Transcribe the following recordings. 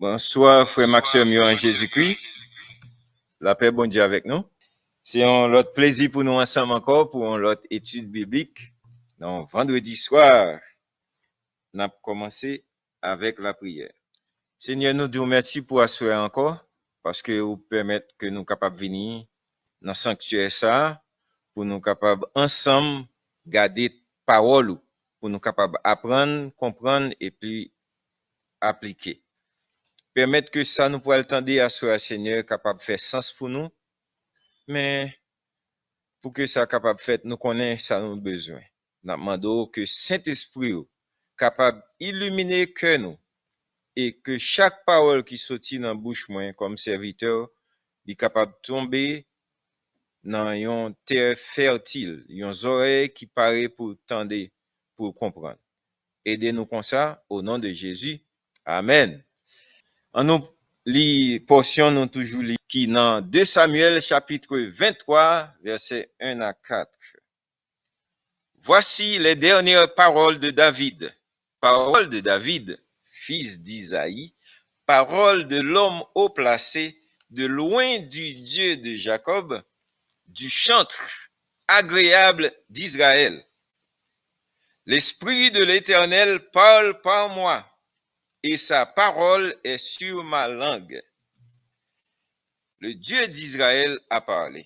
Bonsoir, frère Maxime, en Jésus-Christ. La paix, bon Dieu avec nous. C'est un lot plaisir pour nous ensemble encore pour une autre étude biblique. Donc, vendredi soir, on a commencé avec la prière. Seigneur, nous te remercions pour assurer encore, parce que vous permettez que nous capables de venir dans le sanctuaire ça, pour nous capables ensemble garder parole, pour nous capables apprendre, comprendre et puis appliquer. Permettre que ça nous pourra attendre à ce Seigneur capable de faire sens pour nous, mais pour que ça capable de faire, nous connaissons ça nous besoin. Nous demandons que Saint-Esprit capable d'illuminer que nous et que chaque parole qui sortit dans la bouche moi comme serviteur est capable de tomber dans une terre fertile, une oreille qui paraît pour tendre, pour comprendre. Aidez-nous comme ça au nom de Jésus. Amen. En nous li portion nous toujours li qui dans 2 Samuel chapitre 23 verset 1 à 4. Voici les dernières paroles de David. Paroles de David, fils d'Isaïe, paroles de l'homme haut placé, de loin du Dieu de Jacob, du chantre agréable d'Israël. L'Esprit de l'Éternel parle par moi, et sa parole est sur ma langue. Le Dieu d'Israël a parlé.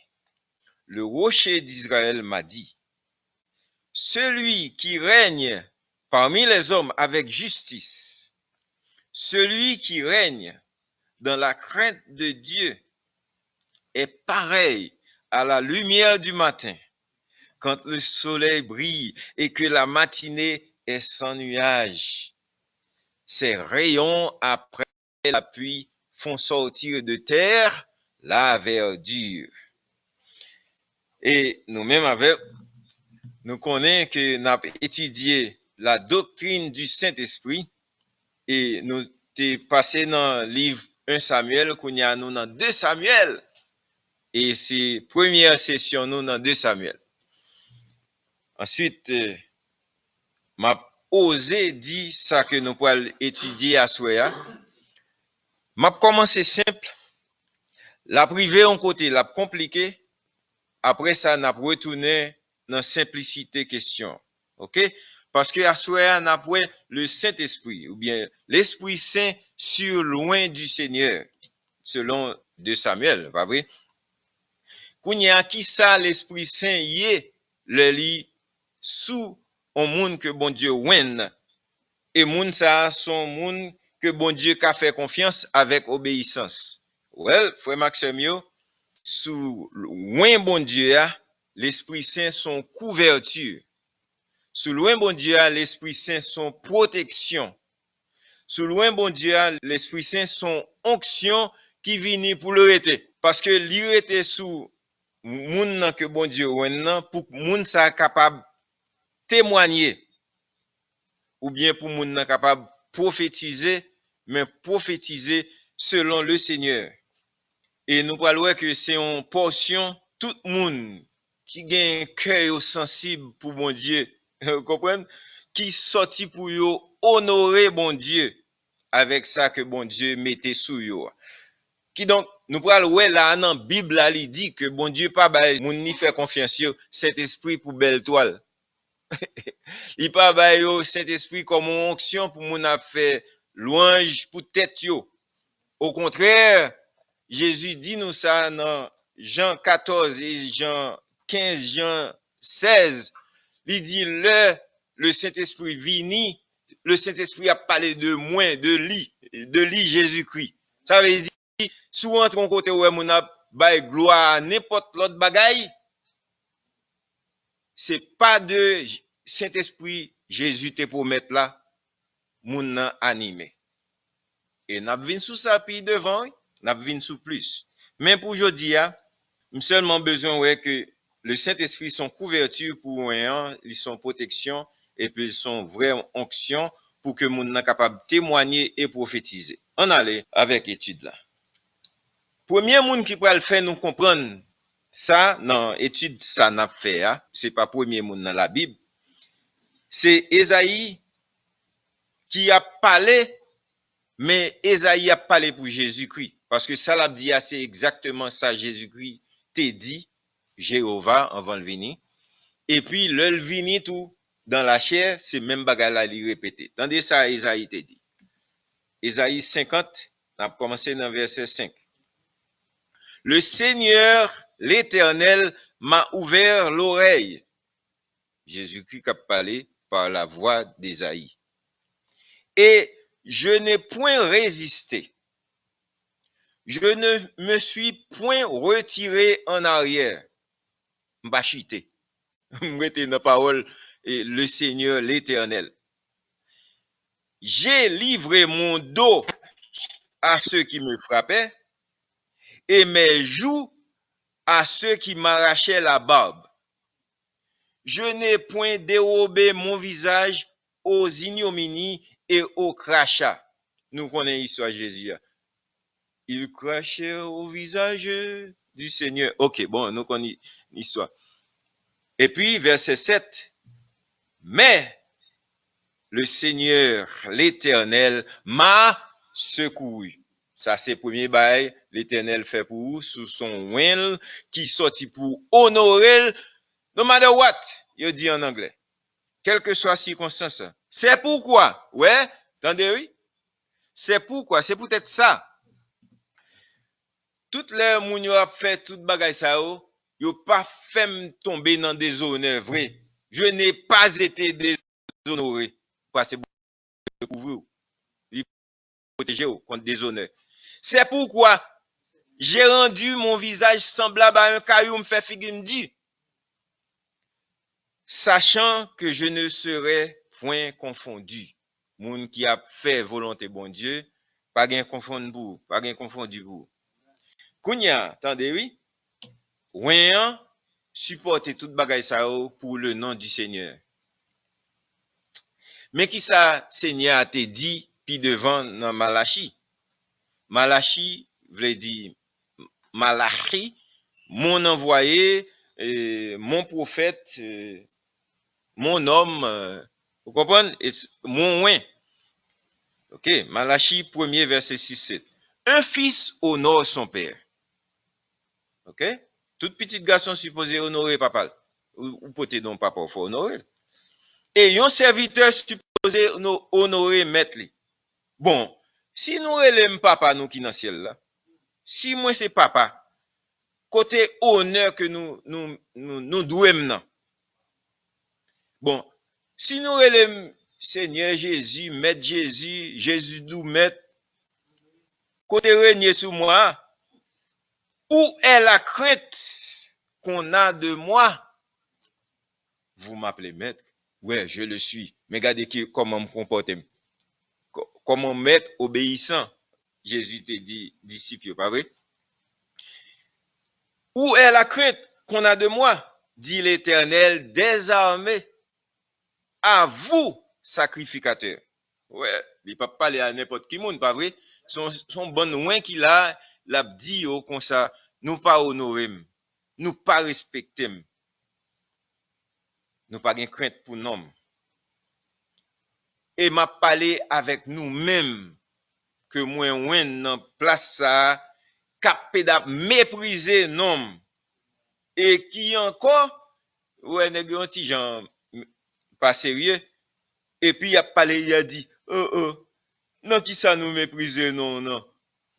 Le rocher d'Israël m'a dit, celui qui règne parmi les hommes avec justice, celui qui règne dans la crainte de Dieu est pareil à la lumière du matin, quand le soleil brille et que la matinée est sans nuage. Ses rayons après la pluie font sortir de terre la verdure. Et nous-mêmes avec, nous connaissons que nous avons étudié la doctrine du Saint-Esprit et nous t'es passé dans le livre 1 Samuel, qu'on y a nous dans 2 Samuel. Et c'est première session nous dans 2 Samuel. Ensuite, m'a osé dire ça que nous pouvons étudier à Soya. M'a commencé simple, la privé en côté, la compliqué. Après ça, n'a retourné dans simplicité question. OK? Parce que à Soya, n'a le Saint-Esprit ou bien l'Esprit Saint sur loin du Seigneur, selon 2 Samuel, pas vrai? Kounya qui ça l'Esprit Saint yé le li sous un monde que bon Dieu ouen et moun ça son monde que bon Dieu ka fait confiance avec obéissance. Well, frère Maxime sous loin bon Dieu l'Esprit Saint son couverture. Sous loin bon Dieu l'Esprit Saint son protection. Sous loin bon Dieu l'Esprit Saint son onction qui vient pour le rete parce que li rete sous moun nan que bon Dieu nan pour moun ça capable témoigner ou bien pour moun nan capable prophétiser mais prophétiser selon le Seigneur. Et nous parlons que c'est une portion tout moun qui gagne cœur sensible pour bon Dieu, vous comprenez, qui sorti pour yo honorer bon Dieu avec ça que bon Dieu mettait sous yo. Qui donc nous parlons là dans Bible là il dit que bon Dieu pas ba moun ni fait confiance yo Saint-Esprit pour belle toile. Il pas ba yo Saint-Esprit comme onction pour moun a fait louange pour tête yo. Au contraire, Jésus dit nous ça dans Jean 14 et Jean 15, Jean 16. Il dit le Saint-Esprit vini, le Saint-Esprit a parlé de moi, de lui Jésus-Christ. Ça veut dire si on entre côté où on a bay gloire n'importe l'autre bagaille, c'est pas de Saint-Esprit Jésus te promettre là, moun nan animé. Et n'a vinn sous ça puis devant, n'a vinn sous plus. Mais pour aujourd'hui, nous seulement besoin ouais que le Saint-Esprit son couverture pour un, ils sont protection et puis ils sont vraie onction pour que moun nan capable témoigner et prophétiser. On allait avec étude là. Premier monde qui peut le faire nous comprendre ça dans étude ça n'a fait c'est pas premier monde dans la Bible. C'est Ésaïe qui a parlé Mais Esaïe a parlé pour Jésus-Christ. Parce que ça l'a dit, c'est exactement ça Jésus-Christ t'a dit, Jéhovah, avant le venir. Et puis, le vini tout, dans la chair, c'est même bagarre là, il répété. Tandis ça, Esaïe t'a dit. Esaïe 50, on a commencé dans verset 5. Le Seigneur, l'Éternel, m'a ouvert l'oreille. Jésus-Christ a parlé par la voix d'Esaïe. Et je n'ai point résisté. Je ne me suis point retiré en arrière. M'pa chité. M'rete dans parole et le Seigneur l'Éternel. J'ai livré mon dos à ceux qui me frappaient et mes joues à ceux qui m'arrachaient la barbe. Je n'ai point dérobé mon visage aux ignominies et aux crachats. Nous connaissons l'histoire de Jésus. Il crachait au visage du Seigneur. Ok, bon, nous connaissons l'histoire. Et puis, verset 7. Mais le Seigneur, l'Éternel, m'a secouru. Ça, c'est le premier bail, l'Éternel fait pour vous, sous son will, qui sortit pour honorer, no matter what, il dit en anglais. Quelle que soit la circonstance. C'est pourquoi, ouais, attendez, oui. C'est pourquoi, c'est peut-être ça. Toutes les moun yo a fait tout bagay ça yo pas fait me tomber dans des honneurs vrai. Je n'ai pas été déshonoré. Parce que pour vous, il protéger contre des honneurs. C'est pourquoi j'ai rendu mon visage semblable à un caillou, me fait figure me dit, sachant que je ne serai point confondu. Moun qui a fait volonté bon Dieu, pas gain confondre pour, pas gain confondu pour. Kounya, attendez oui. Ouin supporter toute bagay ça pour le nom du Seigneur. Mais qui ça Seigneur a te dit puis devant dans Malachi. Malachi veut dire Malachi, mon envoyé, mon prophète, mon homme, vous comprenez? Mon ouin. OK, Malachi 1er verset 6-7. Un fils honore son père. OK? Tout petit garçon supposé honorer papa. Ou pote non papa, faut honorer. Et un serviteur supposé honorer maître li. Bon, si nous relève papa nous qui dans ciel là. Si moi c'est papa, côté honneur que nous douem nan. Bon, si nous relève Seigneur Jésus, maître Jésus, Jésus nous maître côté régner sur moi, où est la crainte qu'on a de moi? Vous m'appelez maître? Ouais, je le suis. Mais regardez comment me comporter. Comment maître obéissant. Jésus te dit, disciple, pas vrai? Où est la crainte qu'on a de moi? Dit l'Éternel des armées. À vous, sacrificateurs. Ouais, il peut pas parler à n'importe qui monde, pas vrai? Son bon loin qu'il a, l'a dit comme ça, nous pas honorer, nous pas respecter, nous pas de crainte pour nous. Et m'a parlé avec nous-mêmes que moi ouin dans place ça capé d'a mépriser nom et qui encore ouais nèg un petit gens pas sérieux et puis il a parlé il a dit non qui ça nous mépriser non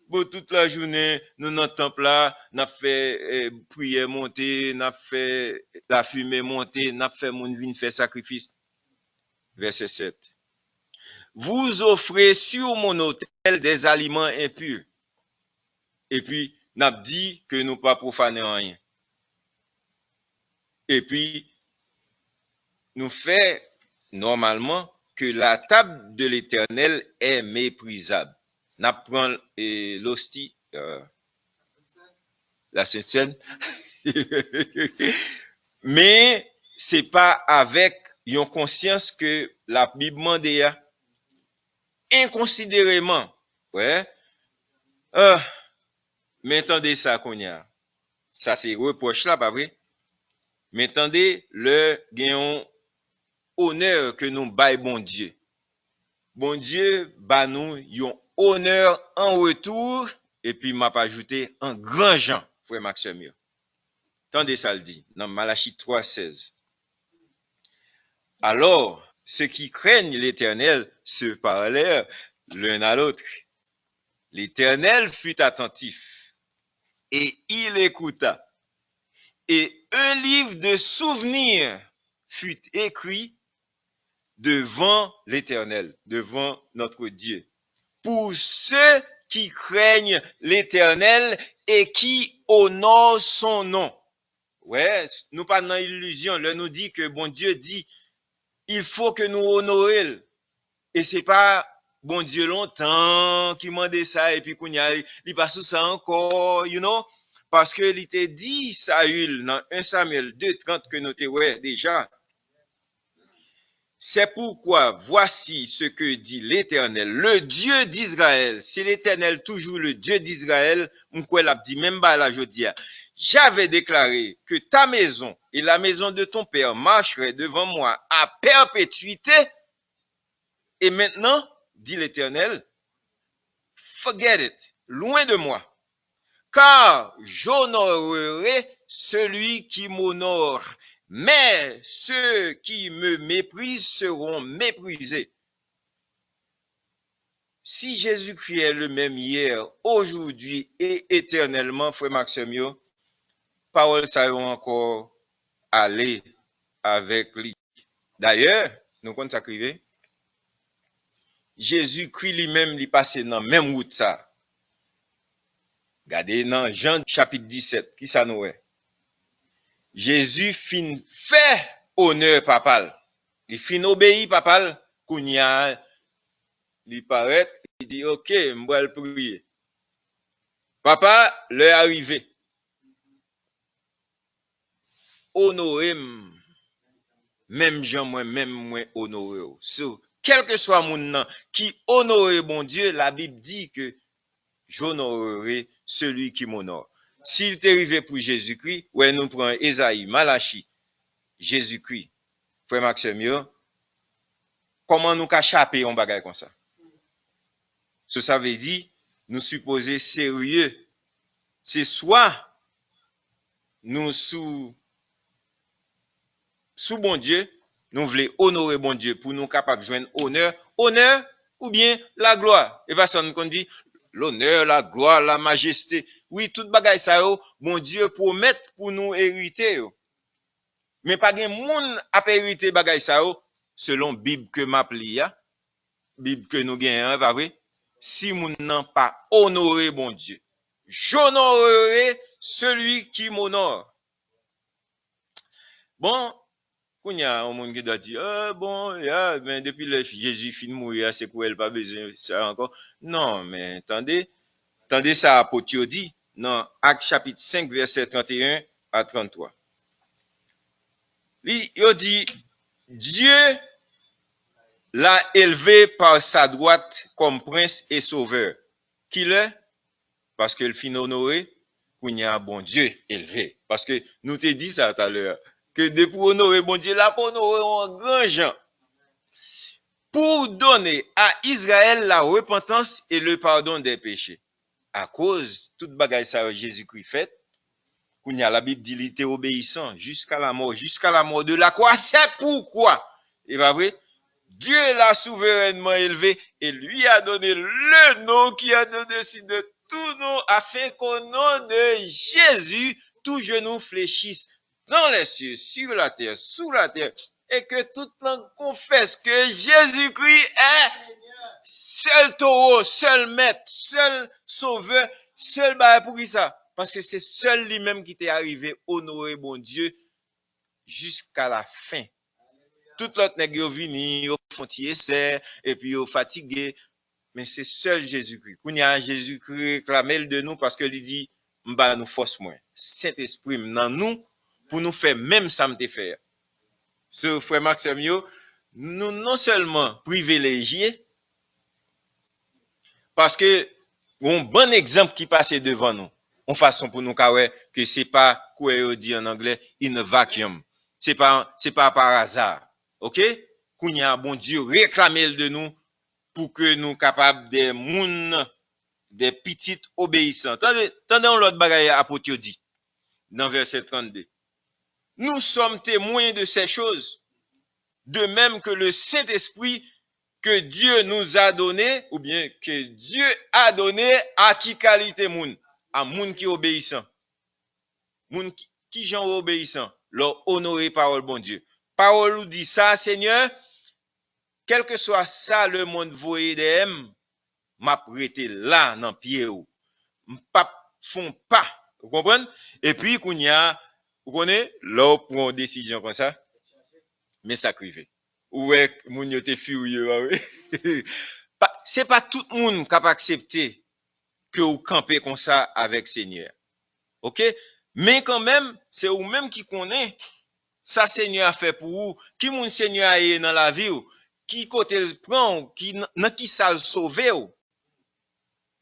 bon toute la journée nous dans temple là n'a fait prière monter n'a fait la fumée monter n'a fait moun vinn faire sacrifice verset 7. Vous offrez sur mon autel des aliments impurs. Et puis, n'a dit que nous pas profaner rien. Et puis, nous fait normalement que la table de l'Éternel est méprisable. N'a prend l'hostie, la Sainte Seine. Mais c'est pas avec une conscience que la Bible demande inconsidérément. Ouais. Mais attendez ça qu'on y a. Ça c'est reproche là, pas vrai? Mais attendez le gagnons honneur que nous bail bon Dieu. Bon Dieu ba nous yon honneur en retour, et puis m'a ajouté un grand Jean, frère Maxime. Tendez ça le dit, dans Malachie 3,16. Alors, ceux qui craignent l'Éternel se parlèrent l'un à l'autre. L'Éternel fut attentif, et il écouta. Et un livre de souvenirs fut écrit devant l'Éternel, devant notre Dieu, pour ceux qui craignent l'Éternel et qui honorent son nom. Ouais, nous pas dans l'illusion, là nous dit que bon Dieu dit, il faut que nous honorions. Et c'est pas bon Dieu longtemps qui m'a dit ça et puis qu'on y a, il passe ça encore, you know, parce que il t'a dit Saül dans 1 Samuel 2,30 que nous t'avons déjà. C'est pourquoi voici ce que dit l'Éternel, le Dieu d'Israël. C'est l'Éternel toujours le Dieu d'Israël. M'koué l'a dit même pas la jodia. J'avais déclaré que ta maison et la maison de ton père marcheraient devant moi à perpétuité. Et maintenant, dit l'Éternel, forget it, loin de moi, car j'honorerai celui qui m'honore, mais ceux qui me méprisent seront méprisés. Si Jésus-Christ est le même hier, aujourd'hui et éternellement, frère Maxime, parole ça va encore aller avec lui. D'ailleurs, nous comptons s'écrire, Jésus-Christ lui-même lui passé dans la même route ça. Regardez dans Jean chapitre 17, qui ça nous est? Jésus fin fait honneur papal. Il fin obéit papal, kounya, il paraît, il dit OK, m'bois le prier. Papa, l'heure arrivé. Honorez même Jean moi même moi honoré. So, quel que soit mon nom qui honore bon Dieu, la Bible dit que j'honorerai celui qui m'honore. S'il t'est arrivé pour Jésus-Christ, ouais, nous prenons Esaïe, Malachie, Jésus-Christ, frère Maxime, comment nous cachaper un bagage comme ça? Ça veut dire, nous supposer sérieux. C'est soit nous sous bon Dieu, nous voulons honorer bon Dieu pour nous capables de joindre honneur ou bien la gloire. Et pas ça nous dit l'honneur, la gloire, la majesté. Oui, toute bagaille ça bon Dieu promet pour nous hériter. Mais pas gen moun a hériter bagaille ça selon Bible que m'appli ya, Bible que nous gagnons, pas vrai? Si moun n'en pas honorer bon Dieu, j'honorerai celui qui m'honore. Bon, il y a un monde qui doit dire, bon, mais depuis le Jésus fin mourir, c'est pour elle pas besoin ça encore. Non, mais attendez ça, apôtre dit, dans Actes chapitre 5, verset 31 à 33. Il dit, Dieu l'a élevé par sa droite comme prince et sauveur. Qui l'est? Parce que le fin honoré, qu'il y a un bon Dieu élevé. Parce que nous te dit ça tout à l'heure, que depuis honorer bon Dieu, là pour honorer un grand gens. Pour donner à Israël la repentance et le pardon des péchés. À cause toute bagaille ça Jésus-Christ fait, qu'il y a la Bible dit il était obéissant jusqu'à la mort de la croix. C'est pourquoi, et pas vrai, Dieu l'a souverainement élevé et lui a donné le nom qui a au-dessus de tout nom, afin qu'au nom de Jésus, tout genou fléchisse dans les cieux, sur la terre, sous la terre, et que toute langue confesse que Jésus-Christ est seul taureau, seul maître, seul sauveur, seul bail pour ça. Parce que c'est seul lui-même qui t'est arrivé, honorer bon Dieu, jusqu'à la fin. Tout l'autre nèg yo vini, yo font essai, et puis yo fatigué. Mais c'est seul Jésus-Christ. Quand il y a Jésus-Christ réclame de nous parce que il dit, m'ba nous force moins. Saint-Esprit dans nous, pour nous faire même ça me faire. Ce frère Maxime, nous non seulement privilégiés, parce que un bon exemple qui passe devant nous, en façon pour nous que c'est pas quoi on dit en anglais in a vacuum. C'est pas par hasard. OK? Kounya bon Dieu réclame de nous pour que nous capables des moun, des petites obéissants. Tendez l'autre bagaille apôtre dit dans verset 32. Nous sommes témoins de ces choses, de même que le Saint-Esprit que Dieu nous a donné, ou bien que Dieu a donné à qui qualité moun, à moun qui obéissant. Moun qui gens obéissant, leur honorer parole bon Dieu. Parole nous dit ça, Seigneur, quel que soit ça le monde voyé dem, m'a prêté là dans pied ou. M'pa font pas, vous comprenez? Et puis qu'on y a, vous connaissez, là prend une décision comme ça, mais ça crive. Ouais, moun yo te furieux, c'est pas tout le monde qui a accepté que vous campez comme ça avec Seigneur. OK? Mais quand même, c'est vous même qui connaît ça Seigneur a fait pour vous, qui mon Seigneur a eu dans la vie, qui côté le prend, qui ça le sauver.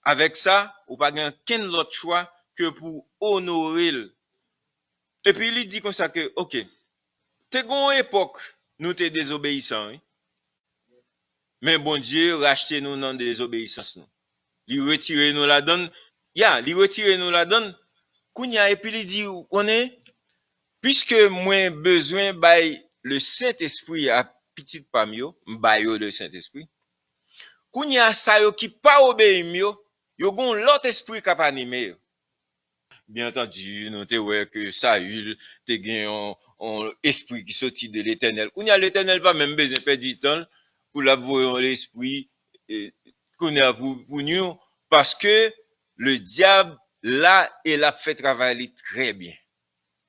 Avec ça, ou pas qu'un autre choix que pour honorer. Et puis il dit comme ça que OK, t'es gon époque nous t'es désobéissants, hein? Mais bon Dieu racheter nous dans désobéissance nous. Il retire nous la donne, il retire nous la donne. Kounya et puis il dit on est puisque moi besoin by le Saint-Esprit à petit parmi yo, m'bayo le Saint-Esprit. Kounya ça yo qui pas obéi yo gon l'autre esprit qui a animé. Bien entendu, nous te ouais que Saül te gen un esprit qui sorti de l'Éternel. Kounya l'Éternel pas même besoin perdre du temps pour la voir l'esprit kounya pour nous parce que le diable là il a fait travailler très bien.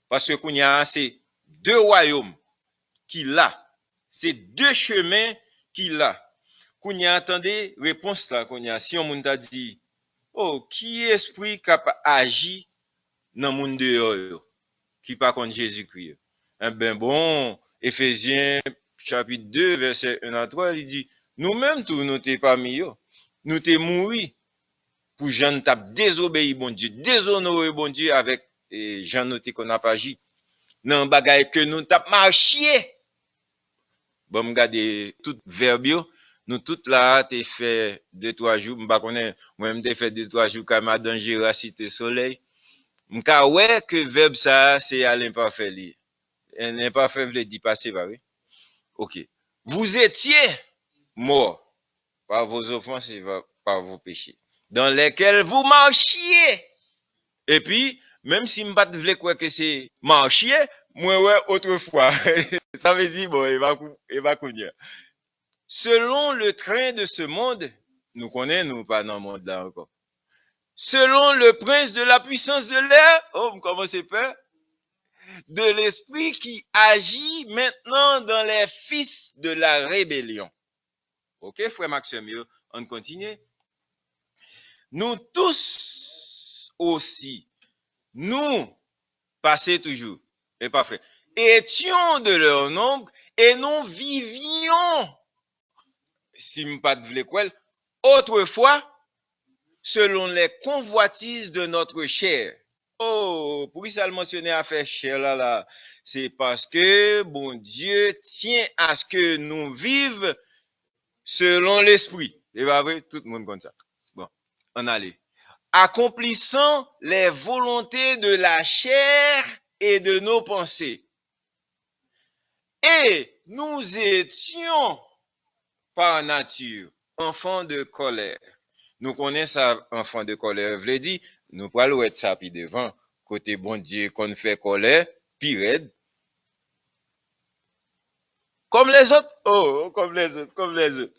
Parce que kounya c'est deux royaumes qu'il a, c'est deux chemins qu'il a. Kounya attendez réponse là kounya si on t'a dit oh qui esprit cap agi dans monde dehors qui pas contre Jésus-Christ. Eh ben bon, Éphésiens chapitre 2 verset 1 à 3 il dit nous-mêmes tout nous t'es parmi eux. Nous t'es mouri pour Jean t'a désobéi bon Dieu, déshonoré bon Dieu avec Jean noté qu'on a pas agi. Nan bagay que nous t'a marché. Bon regarder tout verbio nous tout là t'es fait 2-3 jours, m'pa connait moi-même t'ai fait 2-3 jours quand m'a danger à cité soleil. M'ka ouais que verbe ça c'est à l'imparfait li. L'imparfait veut dire passé pas oui. OK. Vous étiez morts par vos offenses et par vos péchés dans lesquels vous marchiez. Et puis même si m'pas vle quoi que c'est marchier, moi ouais autrefois. Ça veut dire bon, il va connaître. Selon le train de ce monde, nous connaissons nous pas dans le monde là encore. Selon le prince de la puissance de l'air, oh, comment c'est peur? De l'esprit qui agit maintenant dans les fils de la rébellion. OK, frère Maxime, on continue. Nous tous aussi, nous, passez toujours, mais pas frère, étions de leur nombre et nous vivions, si m'pas de vle quoi, autrefois, selon les convoitises de notre chair. Oh, pour ça le mentionner à faire chair là, c'est parce que bon Dieu tient à ce que nous vivions selon l'esprit. Et pas vrai, tout le monde comme ça. Bon, on allait. Accomplissant les volontés de la chair et de nos pensées. Et nous étions par nature enfants de colère. Nous connaissons ça, enfants de colère. Je l'ai dit, nous parlons de ça puis devant. Côté bon Dieu, qu'on fait colère, puis raide. Comme les autres. Oh, comme les autres.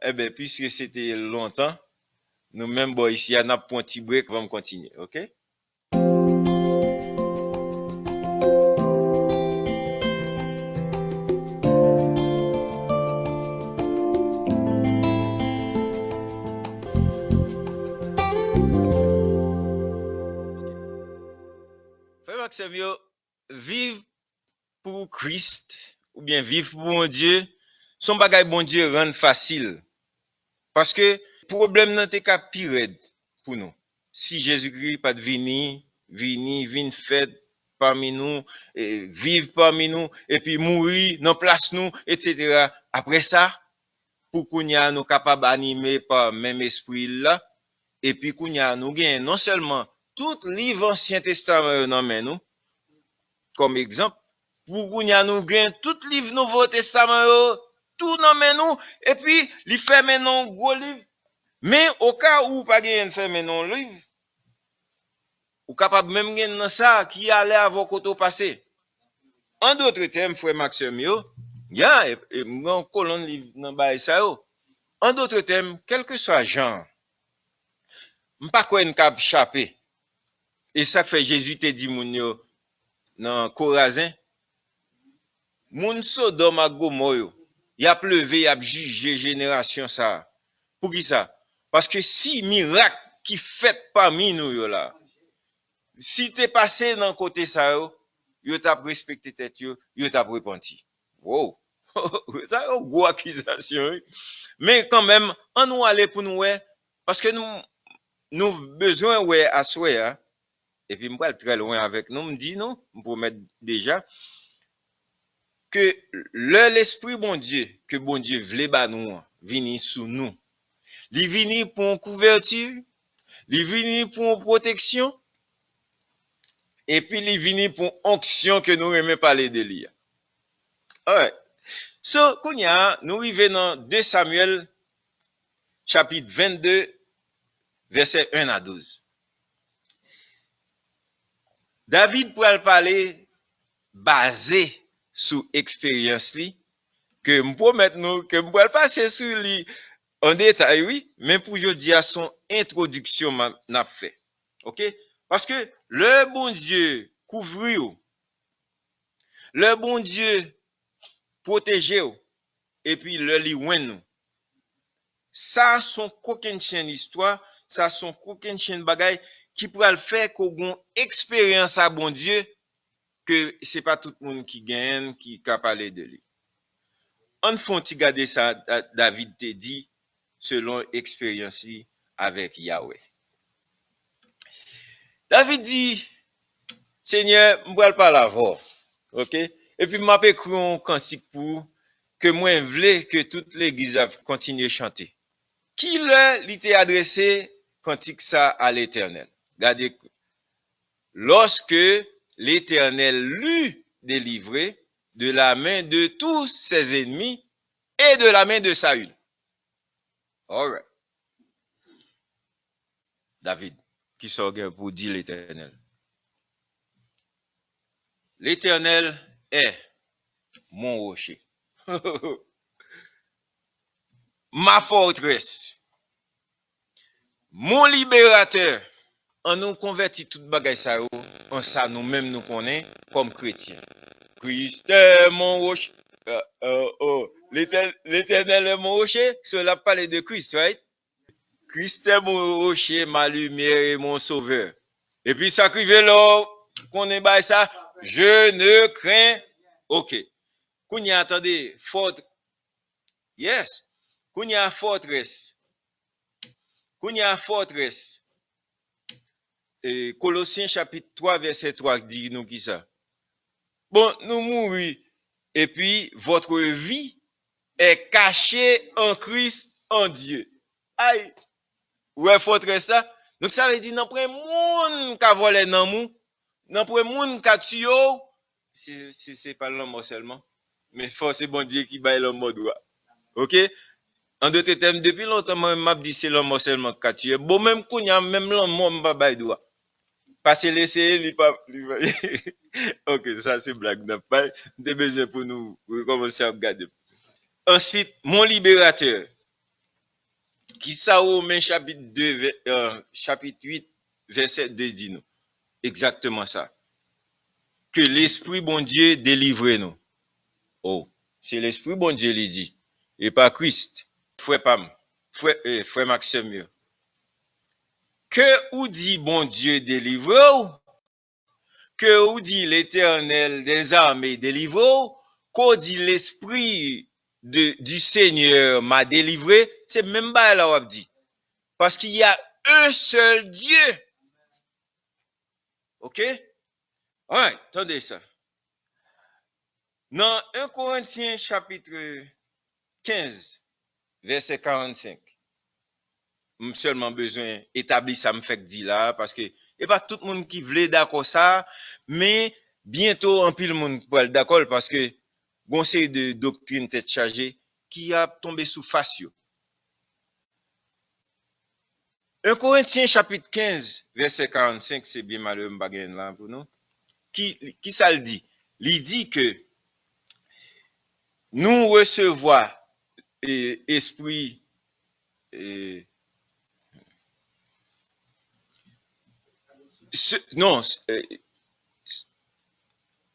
Eh bien, puisque c'était longtemps, nous-mêmes, bon, ici, on a un petit break, on va continuer, OK? Frère Maxime, vivre pour Christ, ou bien vivre pour mon Dieu, son bagay bon Dieu rend facile. Parce que problème nan te ka pire pour nous. Si Jésus-Christ pas vini fait parmi nous, vivre parmi nous, et puis mourir dans place nous, etc. Après ça, pour qu'on y a nous capable animer par même esprit là et puis qu'on y a nous gain non seulement tout livre Ancien Testament dans main nous comme exemple pour qu'on y a nous gain tout livre Nouveau Testament tout dans main nous et puis li fait maintenant gros livre mais au cas où pas gain fait maintenant livre ou capable même gain dans ça qui allait avant côté passé. En d'autres termes, frère Maxime, il y a une colonne livre dans bail ça yo. En d'autres termes, quel que soit genre, m'pas quoi une cap chapé. Et ça fait Jésus te dit moun yo dans Corazin, moun Sodome ak Gomorrhe yo, y a pleuvé, y a jugé génération ça. Pour qui ça? Parce que si miracle qui fait parmi nous yo là, si t'es passé dans côté ça yo t'a respecté tête yo t'a repenti. Wow. Ça une grosse accusation. Mais quand même, on nous aller pour nous parce que nous besoin ouais à soi et puis m'pas très loin avec nous me dit non pour mettre déjà que l'esprit bon Dieu que bon Dieu vle ba nous vini sous nous. Li vini pour une couverture, li vini pour une protection et puis li vini pour onction que nous aimons parler de lui. Alright. So, kounya, nous arrivons dans 2 Samuel, chapitre 22, verset 1 à 12. David pourrait parler basé sur expérience li, que m'promet nous, que m'poil passer sur lui en détail, oui, mais pour je dire son introduction n'a fait. OK? Parce que le bon Dieu couvre ou, le bon Dieu protège ou, et puis le li wèn nous. Ça son coquin chien histoire, ça son coquin chien bagay qui pourra le faire qu'on gon expérience à bon Dieu que c'est pas tout le monde qui gagne qui ka parler de lui. On font ti garder ça David te dit selon expérience avec Yahweh. David dit Seigneur, m'pral pas la voir. OK? Et puis m'a écrit un cantique pour que moi vle que toute l'église continue chanter. Qui lui t'est adressé cantique ça à l'Éternel. Regardez, lorsque l'Éternel l'eut délivré de la main de tous ses ennemis et de la main de Saül. All right. David, qui s'orgueille pour dire l'Éternel. L'Éternel est mon rocher, ma forteresse, mon libérateur. On nous convertit tout bagay ça en ça nous-mêmes nous connaissons comme chrétiens. Christ est mon rocher. L'Éternel est mon rocher. Cela parle de Christ, right? Christ est mon rocher, ma lumière et mon sauveur. Et puis ça crive là, qu'on est bas ça, je ne crains. OK. Qu'on y a attendez, fort. Yes. Qu'on y a forteresse. Qu'on y a forteresse. Et Colossiens chapitre 3 verset 3 dit nous qui ça. Bon, nous mourons et puis votre vie est cachée en Christ en Dieu. Aïe. Ouais, forteresse ça. Donc ça veut dire nan pre moun ka volé nan mou, nan pre moun ka tuyo, c'est pas l'homme seulement, mais force bon Dieu qui baille l'homme droit. OK? En d'autres termes, depuis longtemps m'a dit c'est l'homme seulement ka tuyo. Bon même kounya même l'homme m'a baille droit. Parce que laisser lui pas OK, ça c'est blague n'a pas de besoin pour nous recommencer à regarder. Ensuite, mon libérateur qui ça Romains chapitre 2 chapitre 8 verset 2 dit nous exactement ça que l'esprit bon Dieu délivre nous. Oh, c'est l'esprit bon Dieu lui dit et pas Christ. Frère Pam, frère Maxime. Que ou dit bon Dieu délivre? Que ou dit l'Éternel des armées délivre? Qu'au dit l'esprit du Seigneur m'a délivré? C'est même pas là on dit. Parce qu'il y a un seul Dieu. OK? Ouais, attendez ça. Dans 1 Corinthiens chapitre 15, verset 45. Seulement besoin d'établir ça me fait dire là parce que et pas tout le monde qui voulait d'accord ça, mais bientôt en pile monde pour d'accord parce que conseil de doctrine tête chargée qui a tombé sous face yo. 1 Corinthiens chapitre 15 verset 45, c'est bien malheureux m'bagaine là pour nous. Qui ça le dit? Il dit que nous recevoir esprit non,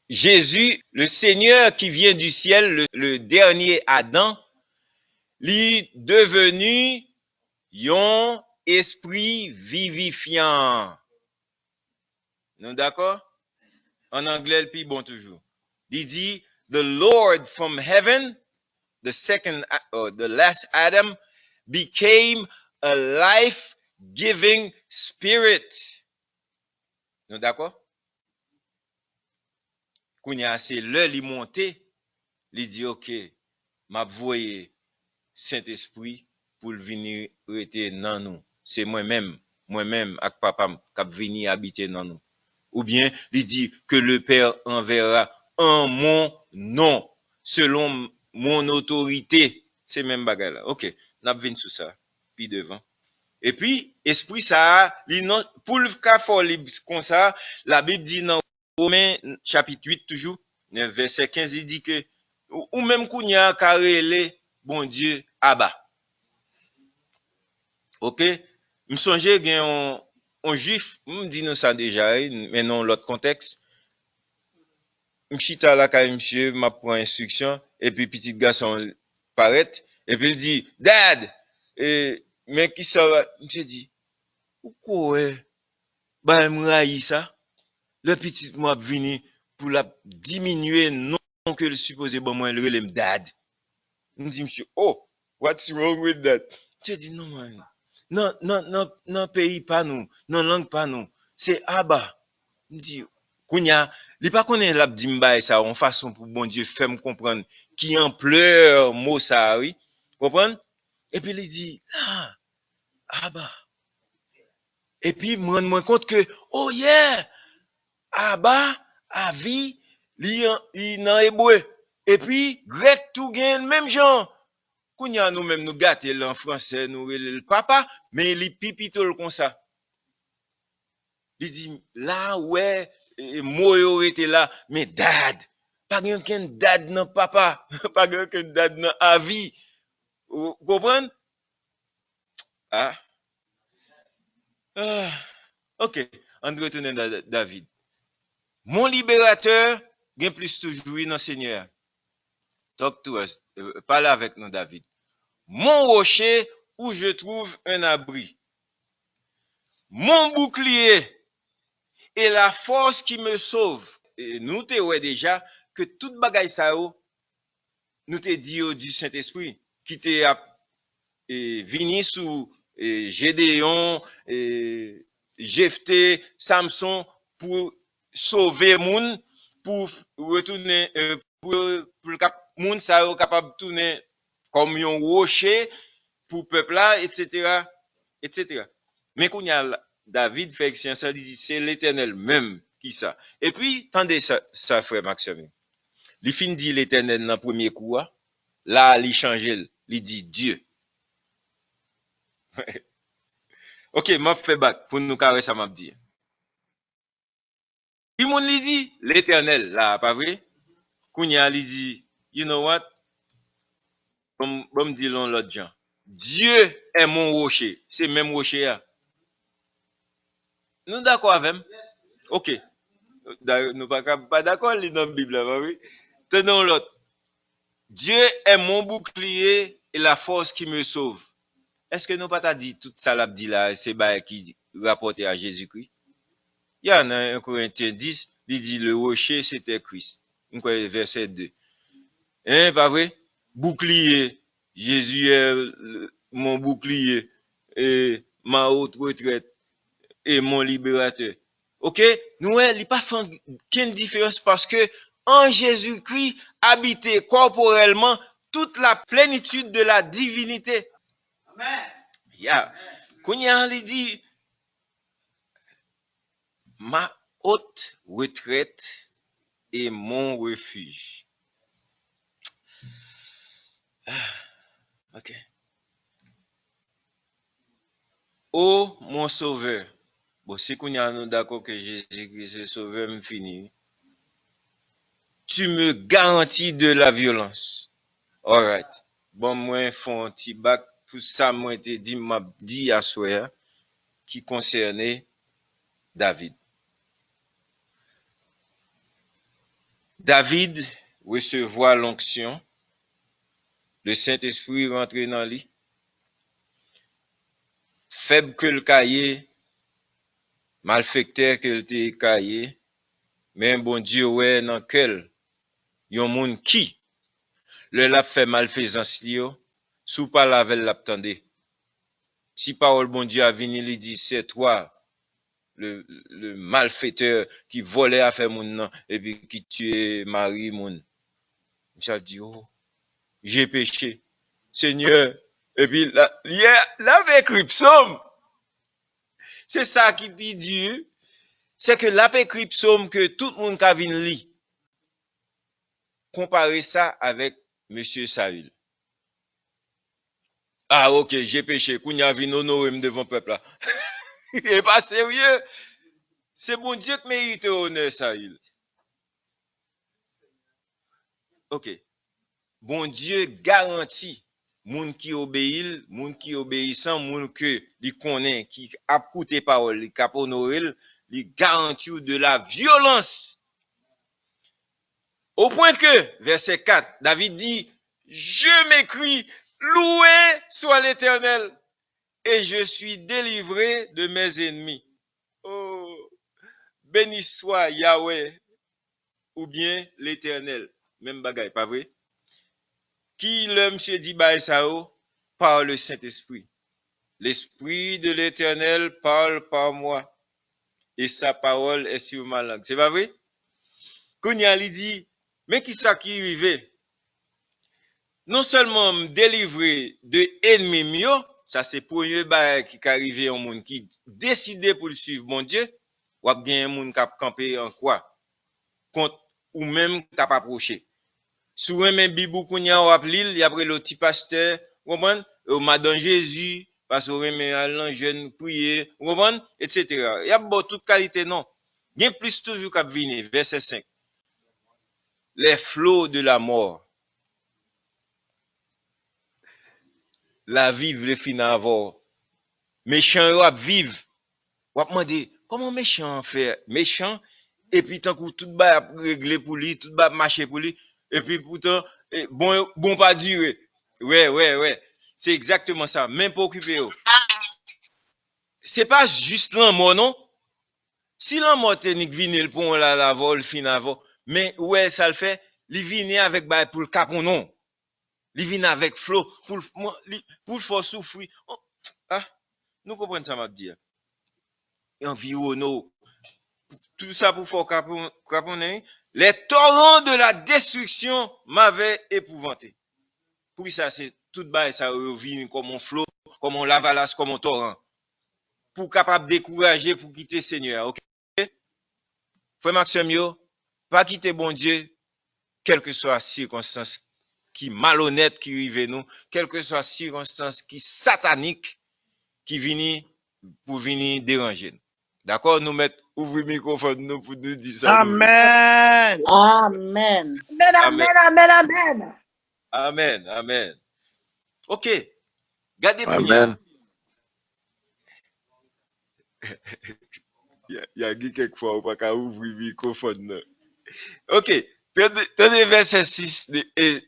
Jésus, le Seigneur qui vient du ciel, le dernier Adam, lui devenu un esprit vivifiant. Nous d'accord? En anglais, le plus bon toujours. Il dit, the Lord from heaven, the last Adam, became a life-giving spirit. Nous d'accord? Kounya c'est le li monté, li dit OK, m'a voyé Saint-Esprit pour venir rester dans nous. C'est moi-même avec papa qui venir habiter dans nous. Ou bien il dit que le Père enverra en mon nom selon mon autorité. C'est même bagarre là. OK, n'a vinn sous ça puis devant. Et puis esprit ça pour le cas fort comme ça, la Bible dit dans Romains chapitre 8 toujours, verset 15 il dit que ou même kounya karele bon Dieu Abba. OK? Me songe gen on juif, me dit nous ça déjà, mais non l'autre contexte. M'chita la kay monsieur m'a prend instruction et puis petit garçon paraît et puis il dit dad mais qui ça monsieur dit pourquoi bah m'raï ça le petit moi vini pour la diminuer non que le supposé bon moi le relève dad. Me dit monsieur oh what's wrong with that? Tu dis non man. Non pays pas nous, non langue pas nous. C'est Abba. Me dit Kounya, li pas connaît la dimba ça en façon pour bon Dieu faire me comprendre qui ampleur mot ça oui. Comprendre? Et puis il dit ah Abba. Et puis me rendre compte que oh yeah, Abba avi li dans hébreu. Et puis grec tout gagne même genre. Kounya nous même nous gâter en français nous le papa mais li pipitol comme ça. Il dit là ouais moi aurait été là mais dad pas quelqu'un dad non papa pas quelqu'un dad non avis vous comprenez ah, ah. OK on retourne dans David mon libérateur gain plus toujours dans Seigneur talk to us parle avec nous David mon rocher où je trouve un abri mon bouclier et la force qui me sauve et nous te ouais déjà que toute bagaille ça nous te dit du Saint-Esprit qui te a vini sous Gédéon, Jephthé, Samson pour sauver moun, pour retourner pour moun ça capable de tourner comme un rocher pour peuple là etc. Mais qu'on y a David fait expérience il dit c'est l'Éternel même qui ça. Et puis tendez ça frère Maxime. Il fin dit l'Éternel dans premier coup là il change il dit Dieu. OK, m'a fait back pour nous carrer ça m'a dit. Puis mon li dit l'Éternel là pas vrai? Kounya li dit you know what? Bon dit l'autre gens. Dieu est mon rocher, c'est même rocher là. Nous d'accord avec? OK. Nous pas d'accord dans la Bible là, pas oui? Tenons l'autre. Dieu est mon bouclier et la force qui me sauve. Est-ce que nous pas t'a dit tout ça l'a dit là, c'est bah qui rapporté à Jésus-Christ? Il y a dans 1 Corinthiens 10, il dit le rocher c'était Christ. Verset 2. Hein, pas vrai? Bouclier. Jésus est mon bouclier et ma haute retraite et mon libérateur. OK? Nous, il n'y a pas fait différence parce que en Jésus-Christ, habité corporellement, toute la plénitude de la divinité. Yeah. Kounya li dit, ma haute retraite et mon refuge. Ok. Oh, mon sauveur. Bon, si Kounya nous d'accord que Jésus-Christ est sauveur, m'fini. Tu me garantis de la violence. Alright. Bon, moi, font un petit bac pour ça, moi, te dit, m'a dit à soi, qui concernait David. David recevoir l'onction, le Saint-Esprit rentrer dans lui. Faible que le cahier, malfecteur que le te cahier, mais bon Dieu, ouais, dans quel, yon moun qui, le l'a fait malfaisance li yo, sous pas lavel l'abtende. Si parole bon Dieu a venu, il dit, c'est toi, le malfaiteur qui volait à faire moun nan, et puis qui tuait Marie moun. J'ai dit, oh, j'ai péché. Seigneur, et puis là, avec écrit psaume. C'est ça qui dit Dieu, c'est que la écrit psaume que tout le monde qui vient lire. Comparer ça avec monsieur Saül. Ah, ok, j'ai péché. Kounya vin honorer devant le peuple là. Il est pas sérieux. C'est bon Dieu qui mérite honneur, Saül. Ok. Bon Dieu garantit. Moun qui obéit, moun qui obéissant, moun que li connaît, qui a écouté parole, li cap honorer, li garantit de la violence. Au point que, verset 4, David dit, je m'écris, loué soit l'Éternel, et je suis délivré de mes ennemis. Oh, béni soit Yahweh, ou bien l'Éternel. Même bagaille, pas vrai? Qui l'homme se dit Baïsao par le Saint-Esprit. L'Esprit de l'Éternel parle par moi, et sa parole est sur ma langue. C'est pas vrai? Kounya li dit, mais qui ça qui arrive? Non seulement me délivrer de ennemis mieux, ça c'est premier bail qui arrivé au monde qui décidé pour le suivre mon Dieu, ou bien un monde qui a campé en quoi contre ou même qui a approché. Sous un même bibou kounya ou l'île, y après le petit pasteur, comprendre, ou madame Jésus, parce que remet allant jeune prier, comprendre, etc. Y a bon toute qualité non. Bien plus toujours qu'a venir verset 5. Les flots de la mort. La vive le fin avoir. Méchant yo ap vive. Ou ap mande, comment méchant fait? Méchant, et puis tant que tout ba ap réglé pour lui, tout ba marché pour lui, et puis pourtant, bon pas durer. Ouais. C'est exactement ça. Même pour occuper yo. C'est pas juste l'amour, non? Si l'amour technique vient pour la vol fin avant, mais ouais, ça le fait, il vient avec ba pour le capon, non? Il vient avec flow, pour le faire souffrir. Oh, ah, nous comprenons ça, m'a dit. Environneau. Tout ça pour faire caponner. Les torrents de la destruction m'avaient épouvanté. Pour ça, c'est tout bas, ça revient comme un flot, comme un lavalas, comme un torrent. Pour capable décourager, pour quitter Seigneur. Ok? Frère Maxime, pas quitter bon Dieu, quelle que soit la circonstance qui malhonnête qui arrive nous, quelle que soit la circonstance qui satanique qui vient pour venir déranger. D'accord? Nous mettons, ouvrir le microphone nous pour nous dire ça. Amen. Amen. Amen. Ok. Gardez Amen. Il y a quelquefois où pas ouvrir le microphone. Ok. Tenez verset 6,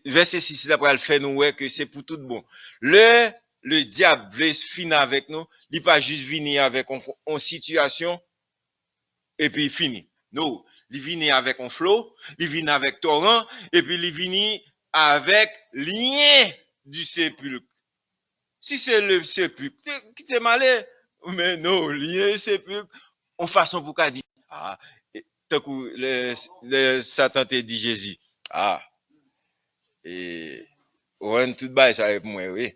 verset 6 là pour le faire nous ouais que c'est pour tout bon. Le diable veut finir avec nous, il pas juste venir avec une situation et puis il finit. Non, il vient avec un flot, il vient avec torrent et puis il vient avec lien du sépulcre. Si c'est le sépulcre qui t'est malé, mais non, lien sépulcre, en façon pour qu'à dire ah tant que le Satan te dit Jésus. Ah. Et On tout bail ça pour moi, oui.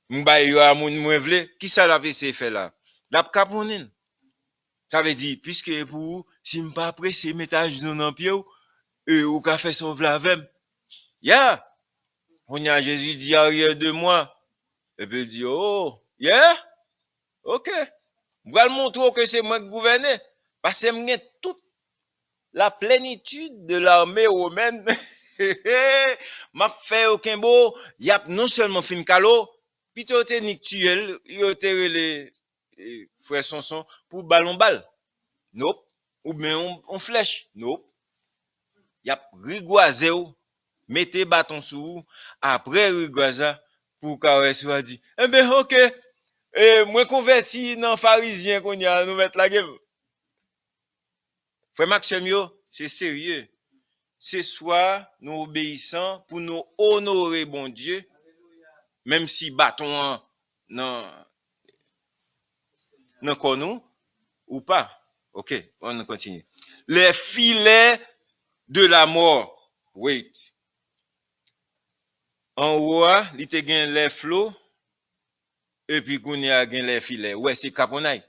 M'bay yo a moun mwen vle, qui ça la PC fait là? La kapounen. Ça veut dire, puisque pour vous, si m'pas pressé, mettage dans pied ou ka fait son vle avec. Yeah. On y a Jésus dit arrière de moi. Et puis il dit, oh, yeah, ok. Je vais le montrer que c'est moi qui gouverne. Parce que j'ai toute la plénitude de l'armée romaine. M'a fait aucun beau. Y a non seulement fin calo, puis tu es nictuel, il a les frères Sanson pour ballon balle. Nope. Ou bien on flèche. Nope. Y a rigoisé ou, mettez bâton sous, après rigoisa, pour caresse ou dit, eh ben, ok, moi converti dans pharisien qu'on y a, nous mettre la gueule. Frère Maxime, c'est sérieux. C'est soit nous obéissons pour nous honorer bon Dieu, même si bâton non nous ou pas. Ok, on continue. Les filets de la mort. Wait. En haut, il te gagne les flots, et puis qu'on y a gagne les filets. Ouais, c'est caponaille.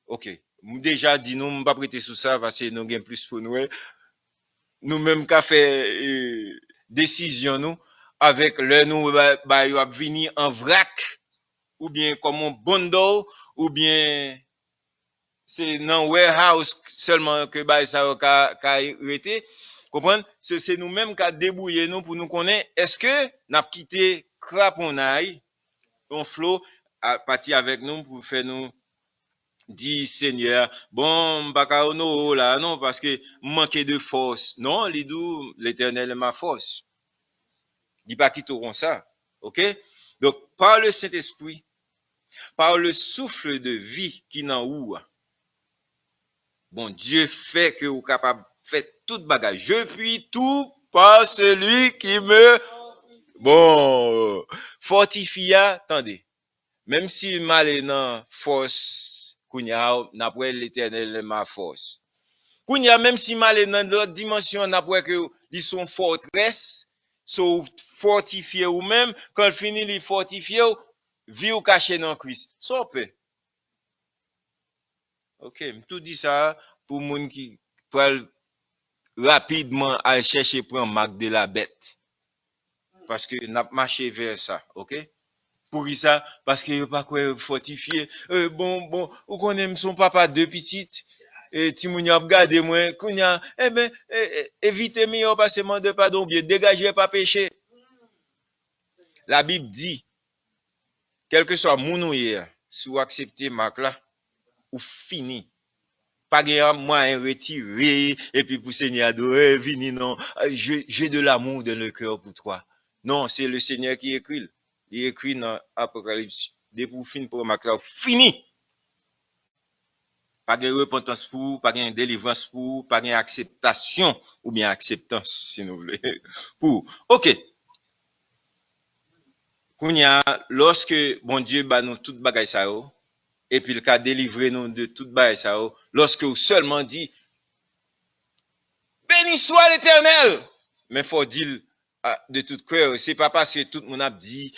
Ok. Déjà dit, nous, ne pas prêter sous ça, parce que nous gagnons plus pour nous. Nous-mêmes, qu'a fait décision, nous, avec le nous, bah, y a venu en vrac, ou bien comme un bundle, ou bien c'est dans warehouse seulement que bah, ça a arrêté. Comprendre? C'est nous-mêmes qui débrouillé nous pour nous connaître. Est-ce que n'a quitté craponaille, on flow, à partir avec nous pour faire nous dit Seigneur, bon, baka ono là, non, parce que manquer de force. Non, l'Éternel est ma force. Dis pas qu'ils t'auront ça. OK? Donc, par le Saint-Esprit, par le souffle de vie qui n'en ou, bon, Dieu fait que vous capable de faire toute bagage. Je puis tout par celui qui me, bon, fortifie, attendez. Même si mal est dans force, kounya, n'après l'Éternel ma force. Kounya, même si mal est dans l'autre dimension, n'après que ils sont forteresse, sont fortifiés ou même, quand il finit les fortifiés, vie ou caché dans Christ. So peu. Ok, tout dit ça pour moun qui peut rapidement aller chercher pour un marque de la bête. Parce que n'a marché vers ça, ok? Pour ça, parce que pas quoi fortifié. Bon, ou qu'on aime son papa deux petites. Et Timouni a regardé moi, kounya, eh ben, évitez meilleur passement de pardon, bien dégagez pas péché. La Bible dit, quel que soit mon hier, si vous acceptez marque là, ou fini. Pas de moyen retiré, et puis pour Seigneur adorer, vini non, j'ai de l'amour dans le cœur pour toi. Non, c'est le Seigneur qui écrit. Il écrit dans Apocalypse, dès pour finir pour marque là, fini. Pas de repentance pour, pas de délivrance pour, pas d'acceptation ou bien acceptance, si nous voulez. Pour. OK. Kounya, lorsque bon Dieu bat nous toute bagaille ça, et puis le cas délivrer nous de toute bagaille ça, lorsque vous seulement dit, béni soit l'Éternel, mais faut dire de tout cœur, c'est pas parce que tout le monde a dit,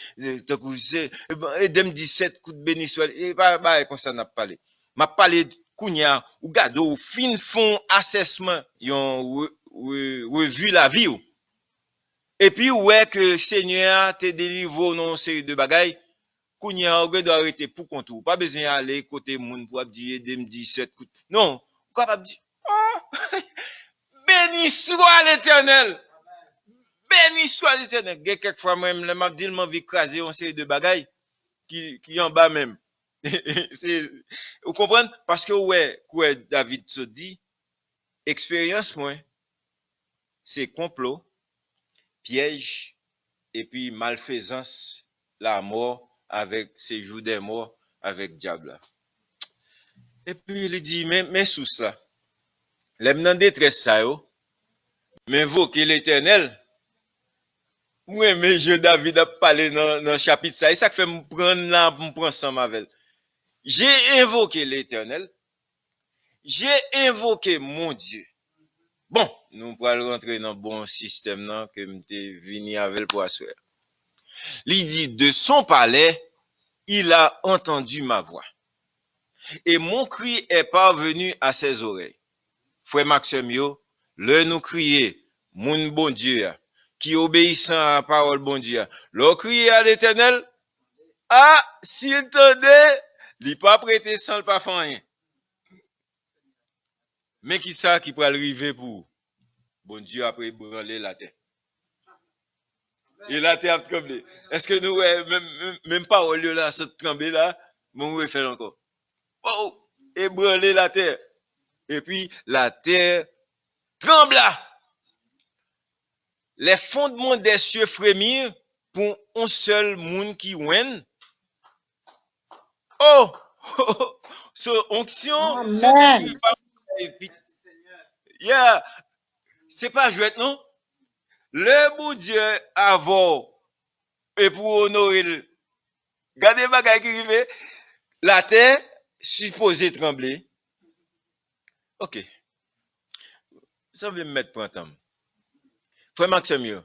Edem 17 coup de béni soit, et pas comme ça n'a pas parlé. M'a parlé kounya ou gado ou fin fond assessment yon revu la vie ou. Et puis ouais que Seigneur te délivre non série de bagailles kounya ou doit arrêter pour contour pas besoin aller côté moun pour dire Edem 17 coup non capable dire oh béni soit l'Éternel, béni soit l'Éternel. Quelquefois même le m'a dit m'a vie craser on série de bagailles qui en bas même. C'est, vous comprenez? Parce que, ouais, David se dit, expérience, moi, c'est complot, piège, et puis malfaisance, la mort, avec séjour des morts, avec diable. Et puis, il dit, mais sous cela, les menants détresse ça, yo, m'invoquer l'éternel. Moi, mais je, David, a parlé dans le chapitre ça, et ça fait me prendre là, me prendre ensemble avec. J'ai invoqué l'éternel. J'ai invoqué mon Dieu. Bon, nous pourrons rentrer dans le bon système que m'te vini avec pour assurer. Il dit, de son palais, il a entendu ma voix. Et mon cri est parvenu à ses oreilles. Frère Maxime, le nous crier, mon bon Dieu, qui obéissant à la parole bon Dieu, le crier à l'Éternel, ah, s'il tenait, il pas prêté sans le pas faire rien. Mais qui ça qui peut arriver pour bon Dieu après branler la terre? Et la terre a tremblé. Est-ce que nous, même pas au lieu là, se trembler là, mon va faire encore. Oh, et branler la terre. Et puis, la terre trembla. Les fondements des cieux frémirent pour un seul monde qui ouen. Oh, so, onction, Saint-Esprit, yeah, c'est pas jouet, non? Le bon Dieu avant, et pour honorer le, regardez bagay qui arrive, la terre supposée trembler. Ok, ça veut me mettre pour entendre. Frère Maxime,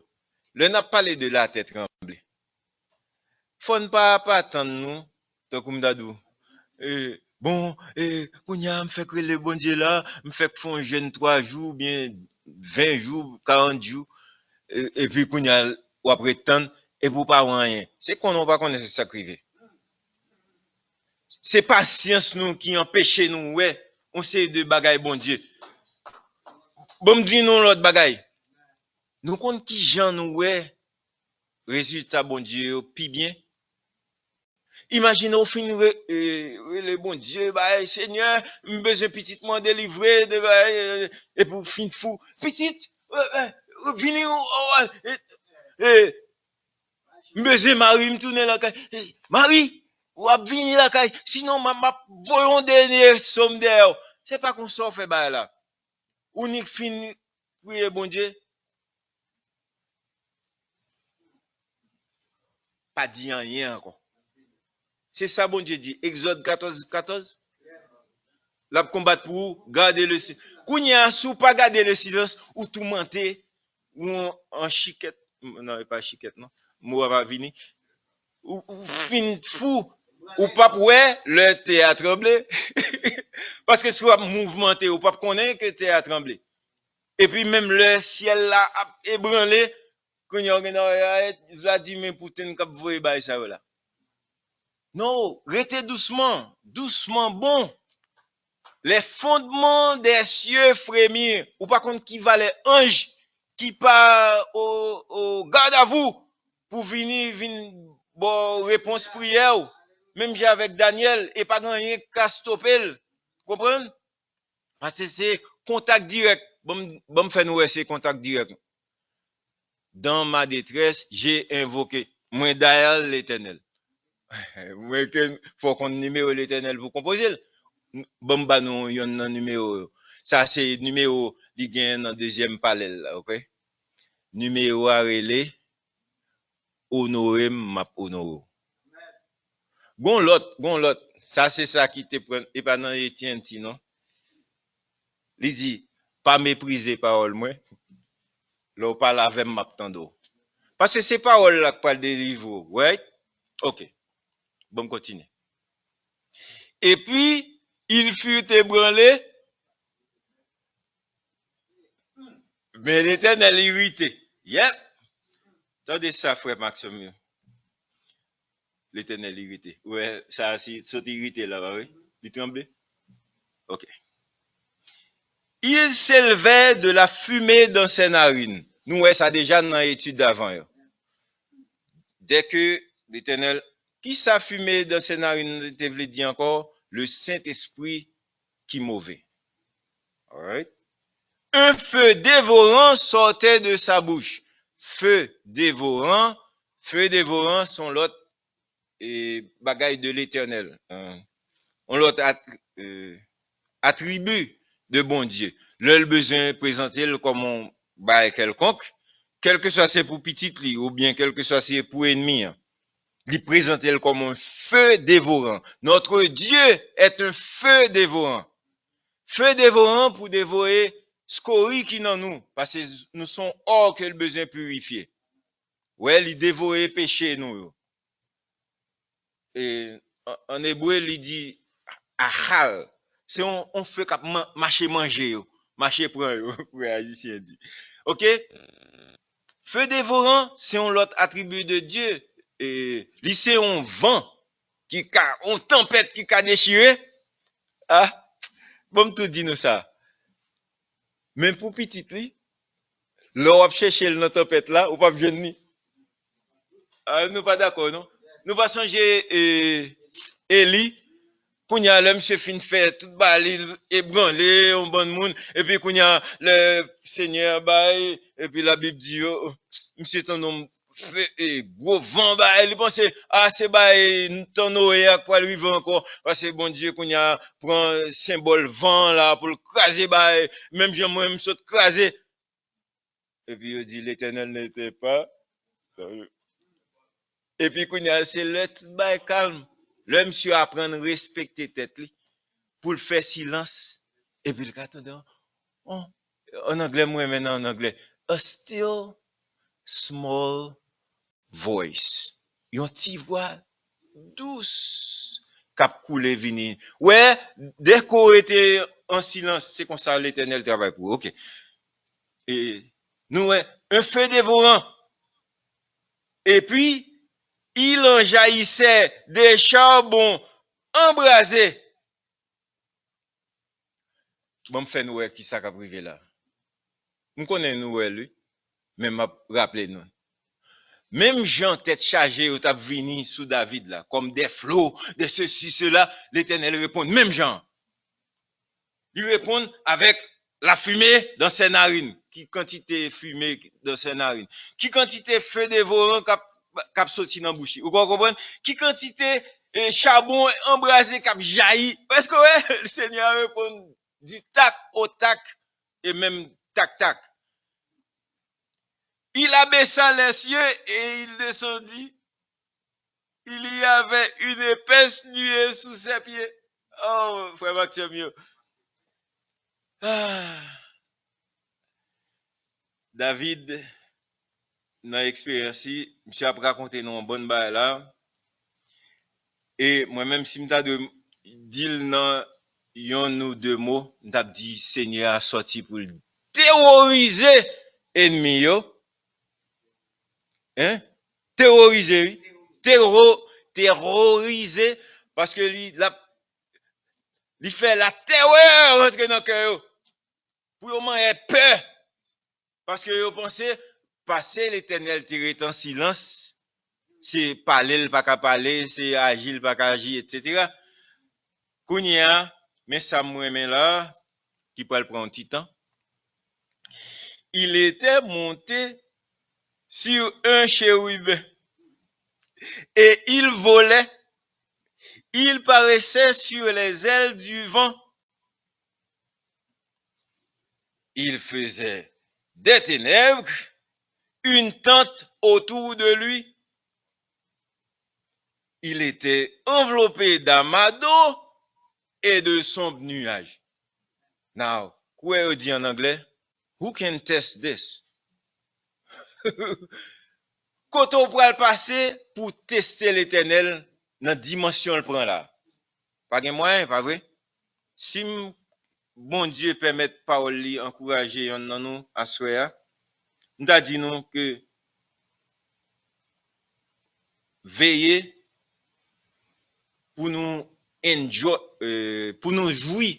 le n'a parlé de la terre trembler. Faut ne pas attendre nous, donc comme d'adou. Bon, kounya me fait que le bon Dieu là, me fait font un jeûne 3 jours, bien 20 jours, 40 jours, et puis kounya ou après temps, et pour pas rien. C'est qu'on n'a pas connaître ça privé. C'est pas science nous qui empêche nous, ouais, on sait de bagaille bon Dieu. Bon, me dit non l'autre bagaille. Nous compte qui gens nous, ouais, résultat bon Dieu, puis bien. Imaginez au fin le bon Dieu, bah, Seigneur, besoin petitement délivrer, et pour fin fou, petite, venez, besoin Marie, me tourner la caille, Marie, ou a venir la caille, sinon ma voyons dernier somme d'air. C'est pas qu'on s'en fait bah là. Ou ni fin prier bon Dieu, pas dit rien encore. C'est ça bon Dieu dit, Exode 14, 14. La combattre pour garder le silence. Kounya, sou pas garder le silence, ou tout menter, ou en chiquette. Non, pas chiquette, non. Moi, va venir. Ou fin fou. Ou pas ouais, le théâtre tremblé. Parce que soit mouvementé, ou pas connaît que théâtre tremblé. Et puis même le ciel là, a ébranlé. Kounya, Vladimir Poutine, kap voye bay ça là. Non, restez doucement, doucement, bon. Les fondements des cieux frémirent. Ou par contre, qui va les anges qui part au garde à vous pour venir bon réponse prière. Même j'ai avec Daniel et pas rien qu'à stopper. Comprenez? Parce que c'est contact direct. Bon, fait nous c'est contact direct. Dans ma détresse, j'ai invoqué. Moi d'ailleurs l'Éternel. Moi que faut qu'on numéro l'Éternel pour composer. Bon bah nous yon un numéro ça c'est numéro li gen dans deuxième palais là, OK, numéro à relé honoré m'a honoré gon l'autre ça c'est ça qui te prend et pas dans Étienne ti non li dit pas mépriser parole moi là parle avec m'a tando parce que c'est parole là qui parle délivre, right? OK, bon continue. Et puis il fut ébranlé. Mais l'Éternel irrité. Yep. Attendez ça, frère Maxime. L'Éternel irrité. Ouais, ça, c'est irrité là, oui. Il tremblait. Ok. Il s'élevait de la fumée dans ses narines. Nous, ouais, ça déjà dans l'étude d'avant. Dès que l'Éternel, qui ça fumé dans ses narines, te voulait dire encore, le Saint-Esprit qui mauvais. Alright. Un feu dévorant sortait de sa bouche. Feu dévorant sont l'autre et bagaille de l'Éternel. On l'autre attribut de bon Dieu. Le besoin présenter comme un bail quelconque, quel que soit c'est pour petit li ou bien quel que soit c'est pour ennemi. Il présente comme un feu dévorant. Notre Dieu est un feu dévorant. Feu dévorant pour dévorer scorie qui dans nous, parce que nous sommes hors que le besoin purifié. ouais, il dévorait péché nous. Et en hébreu, il dit achal. C'est on fait cap marcher manger yo, marcher prendre yo, pour les haïtiens dit. OK? Feu dévorant, c'est un autre attribut de Dieu. Et c'est un vent qui a une tempête qui a déchiré. Ah, bon tout dit nous ça. Même pour petit li, l'on va chercher dans tempête là, ou pas jeune ni. Ah, nous pas d'accord non. Nous pas songer Eli Kounya le monsieur fin fait tout bali ébranlé on bon monde et puis kounya le Seigneur bail et puis la Bible dit monsieur ton homme fait gros vent bail il pense ah c'est bail ton Noé à quoi lui vent encore parce que bon Dieu kounya prend symbole vent là pour le craser bail même Jean moi même saute craser et puis il dit l'Éternel n'était pas et puis kounya c'est le tout bail calme le monsieur apprendre à respecter tête li pour le faire silence et puis le attendant oh, en anglais moi maintenant en anglais a still small voice yon ti voix douce cap couler vini ouais dès qu'on était en silence c'est comme ça l'Éternel travaille pour OK et nous ouais un feu dévorant et puis il en jaillissait des charbons embrasés. Bon, fait nous qui ça qu'a privé là. Nous connaissons nous lui, mais m'a rappelé nous. Même Jean tête chargée ou t'a venu sous David là, comme des flots, de ceci, cela, l'Éternel répond. Même Jean. Il répond avec la fumée dans ses narines. Qui quantité fumée dans ses narines. Qui quantité feu dévorant cap sorti dans bouche. Vous comprenez? Qui quantité charbon embrasé cap jailli. Parce que ouais, le Seigneur répond du tac au tac et même tac tac. Il abaissa les cieux et il descendit. Il y avait une épaisse nuée sous ses pieds. Oh, frère Maxime. Ah. David, dans l'expérience, monsieur a raconté nous une bonne balle là. Et moi-même, si je de dire dans yon ou deux mots, je dit Seigneur a sorti pour terroriser ennemi yo. Hein? Terroriser, terroriser, parce que il fait la terreur rentrer dans le cœur. Pour au moins être peur. Parce que vous pensez, passer l'Éternel tiré en silence, c'est parler, pas qu'à parler, c'est agir, pas qu'à agir, etc. Kounia, mais ça me là, qui peut le prendre un petit temps. Il était monté sur un chérubin et il volait. Il paraissait sur les ailes du vent. Il faisait des ténèbres, une tente autour de lui. Il était enveloppé d'amadou et de sombres nuages. Now, quoi on dit en anglais? Who can test this? Quand on pourra le passer pour tester l'Éternel dans la dimension le prend là. Pas de moyen, pas vrai? Si bon Dieu permet parole li encourager nous à soya, nous a dit nous que veiller pour nous enjoy, pour nous jouir,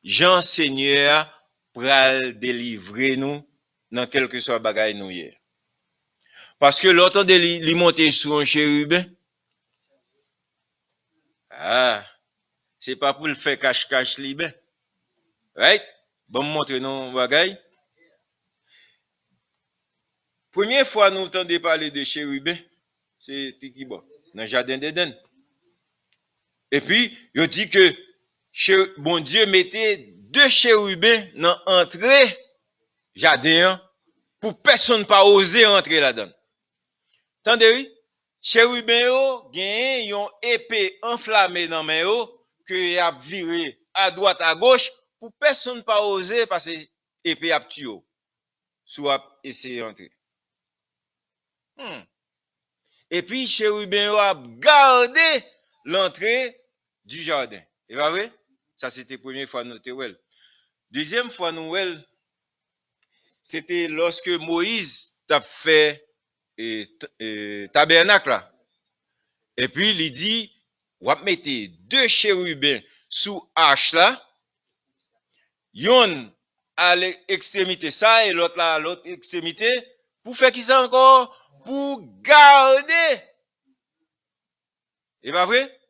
Jean Seigneur pral délivrer nous dans quelque soit bagaille nous hier. Parce que l'autre de li monter sur un chérubin, c'est pas pour le faire cache-cache libre. Right? Bon, montrer nous bagaille. Première fois nous entendons parler de chérubin, c'est Tikibo, dans le jardin d'Éden. Et puis, il dit que bon Dieu mettait deux chérubins dans l'entrée jardin pour personne pas oser entrer là-dedans. Tendez, chérubin yo gagne yon épée enflammée dans main yo que y a viré à droite à gauche pour personne pas oser passer épée a tué soit essayer entrer. Et puis, chérubin a gardé l'entrée du jardin. Et pas vrai? Ça, c'était la première fois nous well. Deuxième fois nous c'était lorsque Moïse t'a fait tabernacle là. Et puis, il dit, on va mettre deux chérubins sous arche là. Yon à l'extrémité ça et l'autre là à l'autre extrémité. Pour faire qui ça encore? Pour garder. Et pas vrai?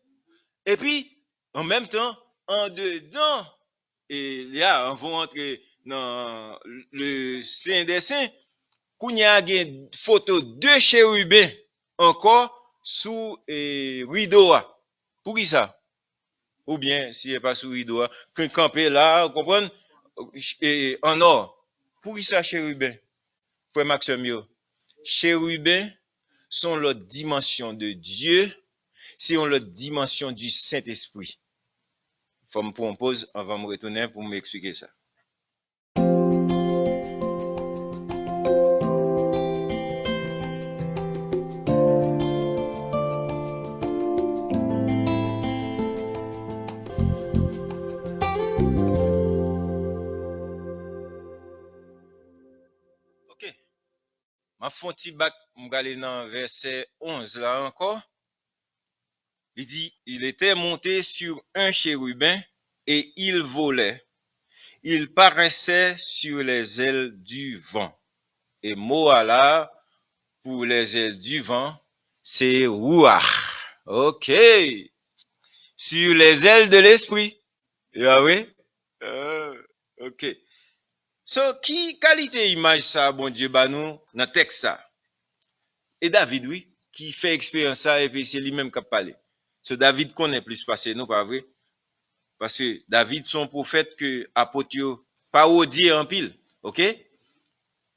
Et puis, en même temps, en dedans, et là, on va entrer dans le Saint des Saints, qu'on y a une photo de chérubins encore sous rideau. Pour qui ça? Ou bien, s'il n'est pas sous rideau, qu'un campé là, vous comprenez? En or. Pour qui ça, chérubins? Frère Maxime, chérubins sont la dimension de Dieu, c'est la dimension du Saint-Esprit. Faut me prendre pause, on va me retourner pour m'expliquer ça. Ok. Ma fonti bac, m'gale dans verset 11 là encore. Il dit, il était monté sur un chérubin et il volait. Il paraissait sur les ailes du vent. Et mot là, pour les ailes du vent, c'est Ruach. Ok. Sur les ailes de l'esprit. Ah oui? Ok. So, qui qualité image ça, bon Dieu, bah nous, dans texte ça? Et David, oui, qui fait expérience ça, et puis c'est lui-même qui a parlé. So, David connaît plus passé, non, pas vrai? Parce que David, son prophète que apôtre parodié en pile. Ok?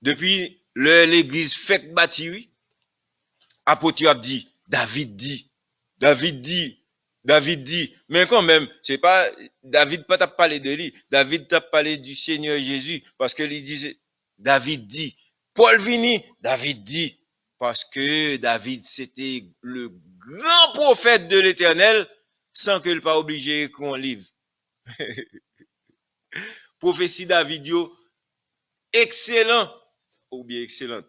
Depuis l'église fait bâti, oui. Apôtre a dit, David dit, David dit, David dit. Mais quand même, c'est pas, David pas t'a parlé de lui. David t'a parlé du Seigneur Jésus. Parce que il disait, David dit. Paul vini, David dit. Parce que David, c'était le grand prophète de l'éternel, sans que le pas obligé qu'on livre. Prophétie David, yo, excellent. Ou bien excellent.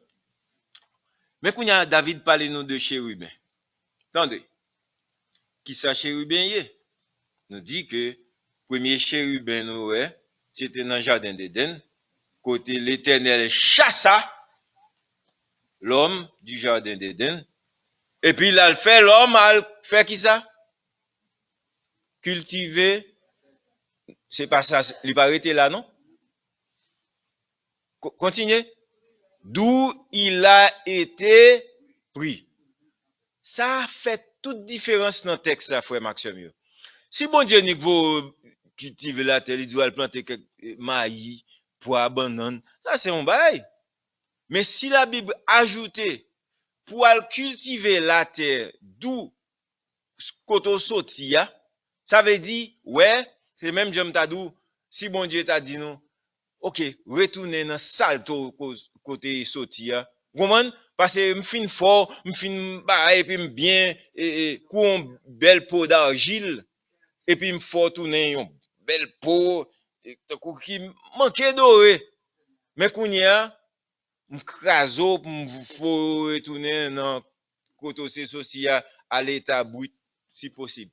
Mais quand y a David parlé nous de chérubin. Attendez. Qui ça chérubin y est? Nous dit que premier chérubin nous c'était dans le jardin d'Éden, côté l'Éternel chassa l'homme du jardin d'Éden, et puis il a fait l'homme a fait qui ça? Cultiver, c'est pas ça, il pas arrêté là non? Continuez. D'où il a été pris. Ça fait toute différence dans le texte ça, frère Maxime. Si bon Dieu n'y veut cultiver la terre, il doit planter quelques maïs, pois, banane, ça c'est un bail. Mais si la Bible ajoutait pour cultiver la terre d'où koto sorti, ça veut dire, ouais, c'est même Dieu t'a dit, si bon Dieu t'a dit non, ok, retournez dans salto côté sorti, vous comprenez? Parce que m'fin fort, m'fin bah et puis bien et une belle peau d'argile et puis m'fort tourner une belle peau qui manquait doré. Mais kounya m'craso m'fort retourner dans côté social à l'état brut si possible.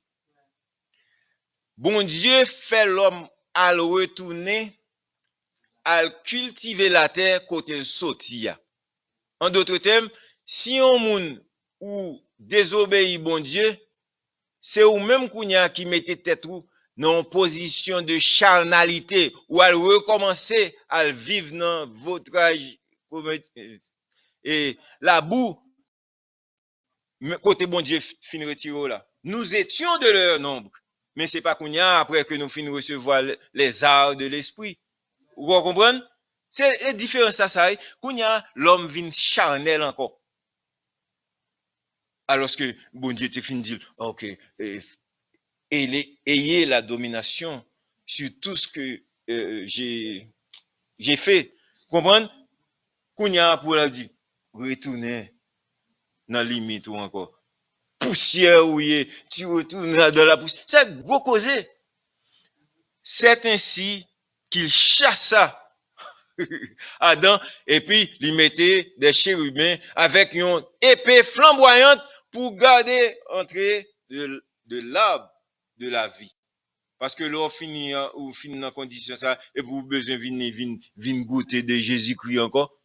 Bon Dieu fait l'homme à retourner à cultiver la terre côté sorti. En d'autres termes, si on moun ou désobéit bon Dieu, c'est ou même kounya qui mettez tête ou dans position de charnalité ou à recommencer à vivre dans votre âge et la boue côté bon Dieu fin retiré là. Nous étions de leur nombre, mais c'est pas kounya après que nous finissons recevoir les arts de l'esprit. Vous comprenez? C'est différent ça. Kounya l'homme vient charnel encore. Alors que bon Dieu te fin dit, ok, ayez la domination sur tout ce que j'ai fait. Comprendre? Kounya pour la dire, retournez dans limite ou encore. Poussière ou tu retournes dans la poussière. C'est gros causé. C'est ainsi qu'il chassa Adam et puis il mettait des chérubins avec une épée flamboyante pour garder entrée de l'arbre de la vie. Parce que là, on finit dans condition ça, et pour besoin de goûter de Jésus-Christ encore.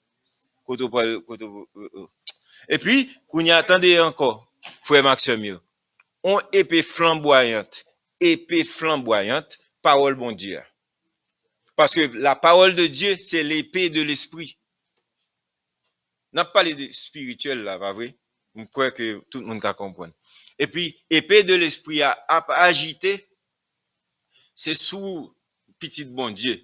Et puis, qu'on y attendait encore, frère Maxime, on épée flamboyante, parole bon Dieu. Parce que la parole de Dieu, c'est l'épée de l'esprit. N'a pas parlé de spirituel là, pas vrai? Je crois que tout le monde va comprendre. Et puis, épée de l'esprit à agiter, c'est sous petit bon Dieu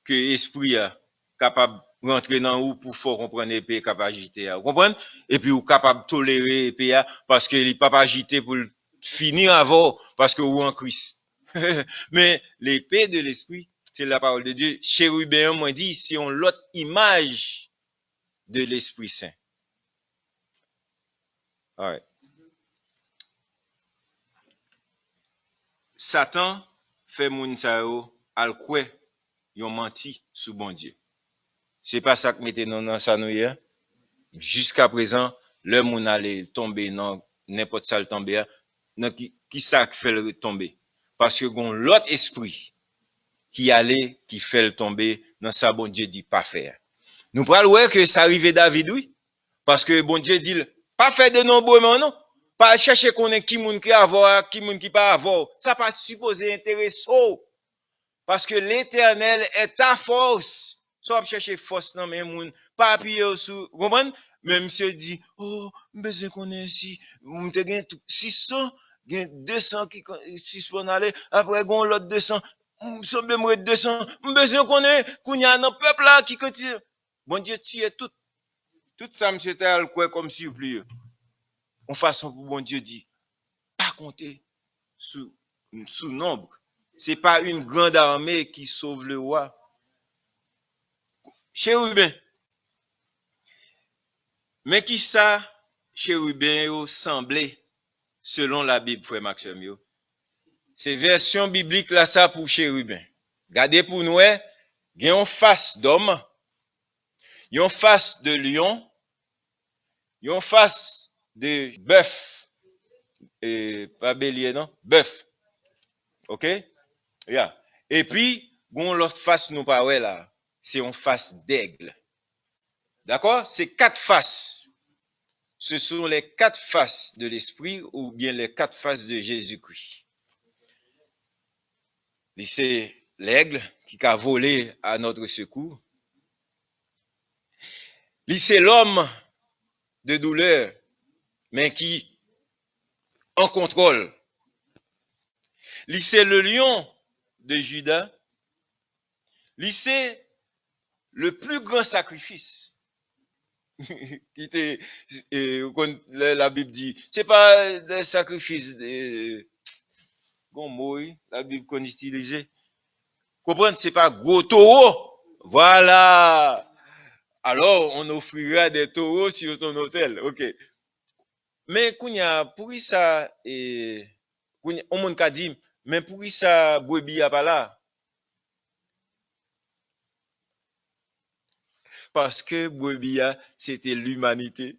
que l'esprit a capable de rentrer dans ou pour faire comprendre l'épée capable agiter. Vous comprenez? Et puis, ou capable de tolérer l'épée parce qu'il n'est pas agité pour finir avant parce que vous en Christ. Mais l'épée de l'esprit, c'est la parole de Dieu. Chérubin, moi dit, c'est une autre image de l'Esprit Saint. Ouais. Satan fait moun sa yo al kwe yon menti sous bon Dieu. C'est pas ça que mettez dans ça nous hier. Jusqu'à présent, le moun allait tomber dans n'importe ça le tomber, qui ça qui fait le tomber? Parce que gon l'autre esprit qui allait qui fait le tomber dans ça bon Dieu dit pas faire. Nous pral ouais que ça arrivait David oui parce que bon Dieu dit pas faire de nombreux non. Pas chercher connaître qui moun qui avoir, qui moun qui pas avoir. Ça pas supposé intéressant. Parce que l'Éternel est ta force. Soit chercher force dans mes moun, pas appuyer sur, vous comprenez? Même monsieur dit, oh, besoin connaître si, m'te gen 600, gen 200 qui si pour aller, après gon l'autre 200, semble me 200, besoin connaître kounya dans peuple là qui continue. Bon Dieu tue tout ça monsieur tel quoi comme surplis. En façon pour bon Dieu dit, pas compter sous nombre. C'est pas une grande armée qui sauve le roi. Chérubin. Mais qui ça, chérubin yo semblé selon la Bible, frère Maxime? C'est version biblique là ça pour chérubin. Regardez pour nous, il y a une face d'homme, il y a une face de lion, il y a une face de bœuf. Et pas bélier, non? Bœuf. OK? Yeah. Et puis, bon, l'autre face nous parle là, c'est une face d'aigle. D'accord? C'est 4 faces. Ce sont les 4 faces de l'esprit ou bien les 4 faces de Jésus-Christ. C'est l'aigle qui a volé à notre secours. C'est l'homme de douleur, mais qui en contrôle. C'est le lion de Judas. C'est le plus grand sacrifice. Qui était, la Bible dit, c'est pas des sacrifices de, la Bible qu'on utilise. Comprenez, c'est pas gros taureau. Voilà. Alors, on offrira des taureaux sur ton hôtel. OK. Mais, kounya, pour ça, on moun ka dit, mais pour ça, brebis a pas là. Parce que brebis c'était l'humanité.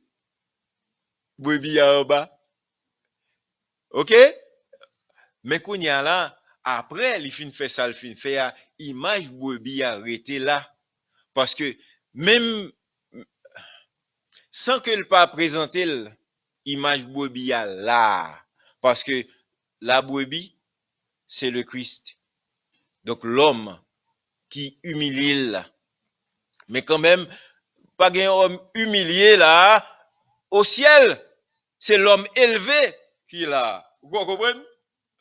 Brebis en bas. OK? Mais kounya là, après, il fin fait ça, il fin fait image brebis arrêté là. Parce que même sans que le pas présenter l'image brebis là, parce que la brebis, c'est le Christ. Donc l'homme qui humilie là. Mais quand même, pas un homme humilié là, au ciel, c'est l'homme élevé qui est là. Vous comprenez?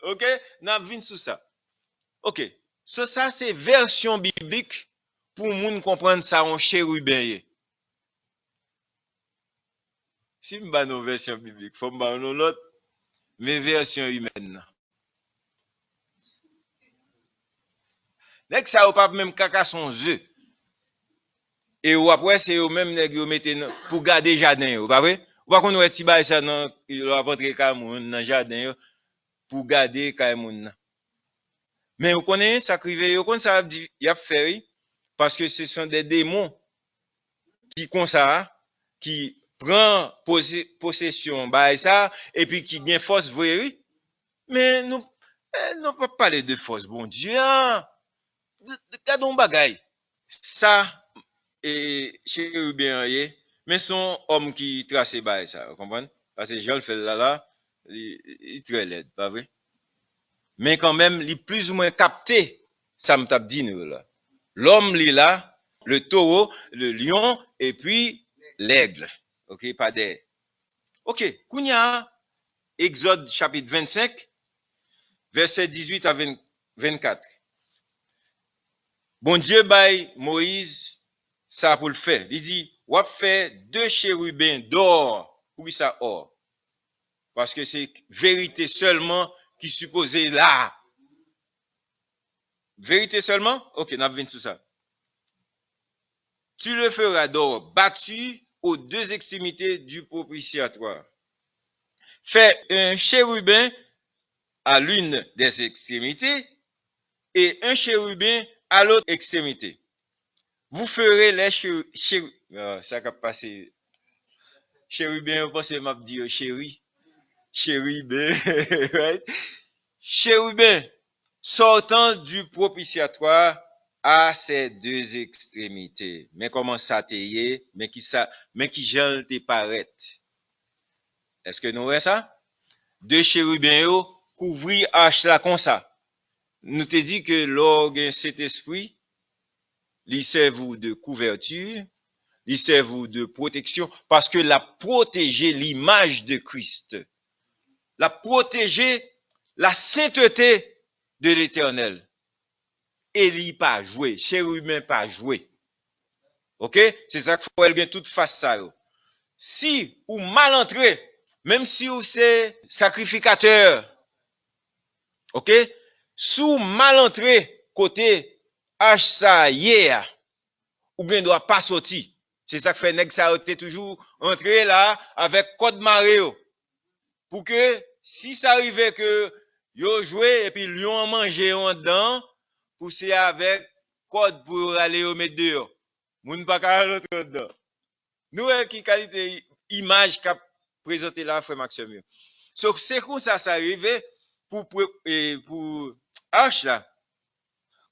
OK? N'a vinn sous ça. OK. Ça c'est version biblique pour moun comprendre ça en chérubin. Si m'ba non version biblique, faut m'ba non l'autre, mais version humaine. Nèg ça ou pas même caca son œuf. Et ou après c'est eux même nèg yo mette pour garder jardin, pas vrai? Ou qu'on ouais ti bay ça nan il va rentrer ka moun dans jardin pour garder ka moun. Mais vous connaissez ça crivé, vous connaissez ça y a fait parce que ce sont des démons qui comme ça qui prend possession bay ça et puis qui gagne force vraie. Mais nous non pas parler de force bon Dieu. Gardons bagay. Ça et chérubin mais son homme qui trace bay ça, vous comprenez? Parce que Jean le fait là, il très laid, pas vrai? Mais quand même, il plus ou moins capté, ça me tape dit nous là. L'homme, il là, le taureau, le lion, et puis l'aigle. Ok, pas des. Ok, Kounia, Exode chapitre 25, verset 18 à 24. Bon Dieu baille Moïse, ça pour le faire. Il dit, on va faire 2 chérubins d'or. Pour ça or? Parce que c'est vérité seulement qui supposait là. Vérité seulement? Ok, on a vu sur ça. Tu le feras d'or battu aux 2 extrémités du propitiatoire. Fais un chérubin à l'une des extrémités et un chérubin à l'autre extrémité. Vous ferez les chérubins. Ça va passer. Chérubin, vous pensez m'a dit chéri. Chérubin. Right? Chérubin sortant du propitiatoire à ses 2 extrémités. Mais comment ça t'est, mais qui j'en te paraît. Est-ce que nous voyons ça? 2 chérubins yo couvrir arche là comme ça. Nous te dit que l'orgue cet esprit, il servent de couverture, il servent de protection parce que la protéger l'image de Christ. La protéger la sainteté de l'Éternel. Élie pas joué, chérubin pas joué. OK? C'est ça qu'il faut bien toute face ça. Si ou mal entré, même si ou c'est sacrificateur, OK? Sous mal entré côté H ça hier ou bien doit pas sortir. C'est ça que fait nèg ça toujours entrer là avec code maréo. Pour que si ça arrivait que yo joué et puis lion manger en dedans, pousser avec code pour aller au mettre dehors. Moun pas ka rentrer dedans. Nous qui qualité image qu'a présenté là frère Maxime. Sauf c'est comme ça arrivait pour H là.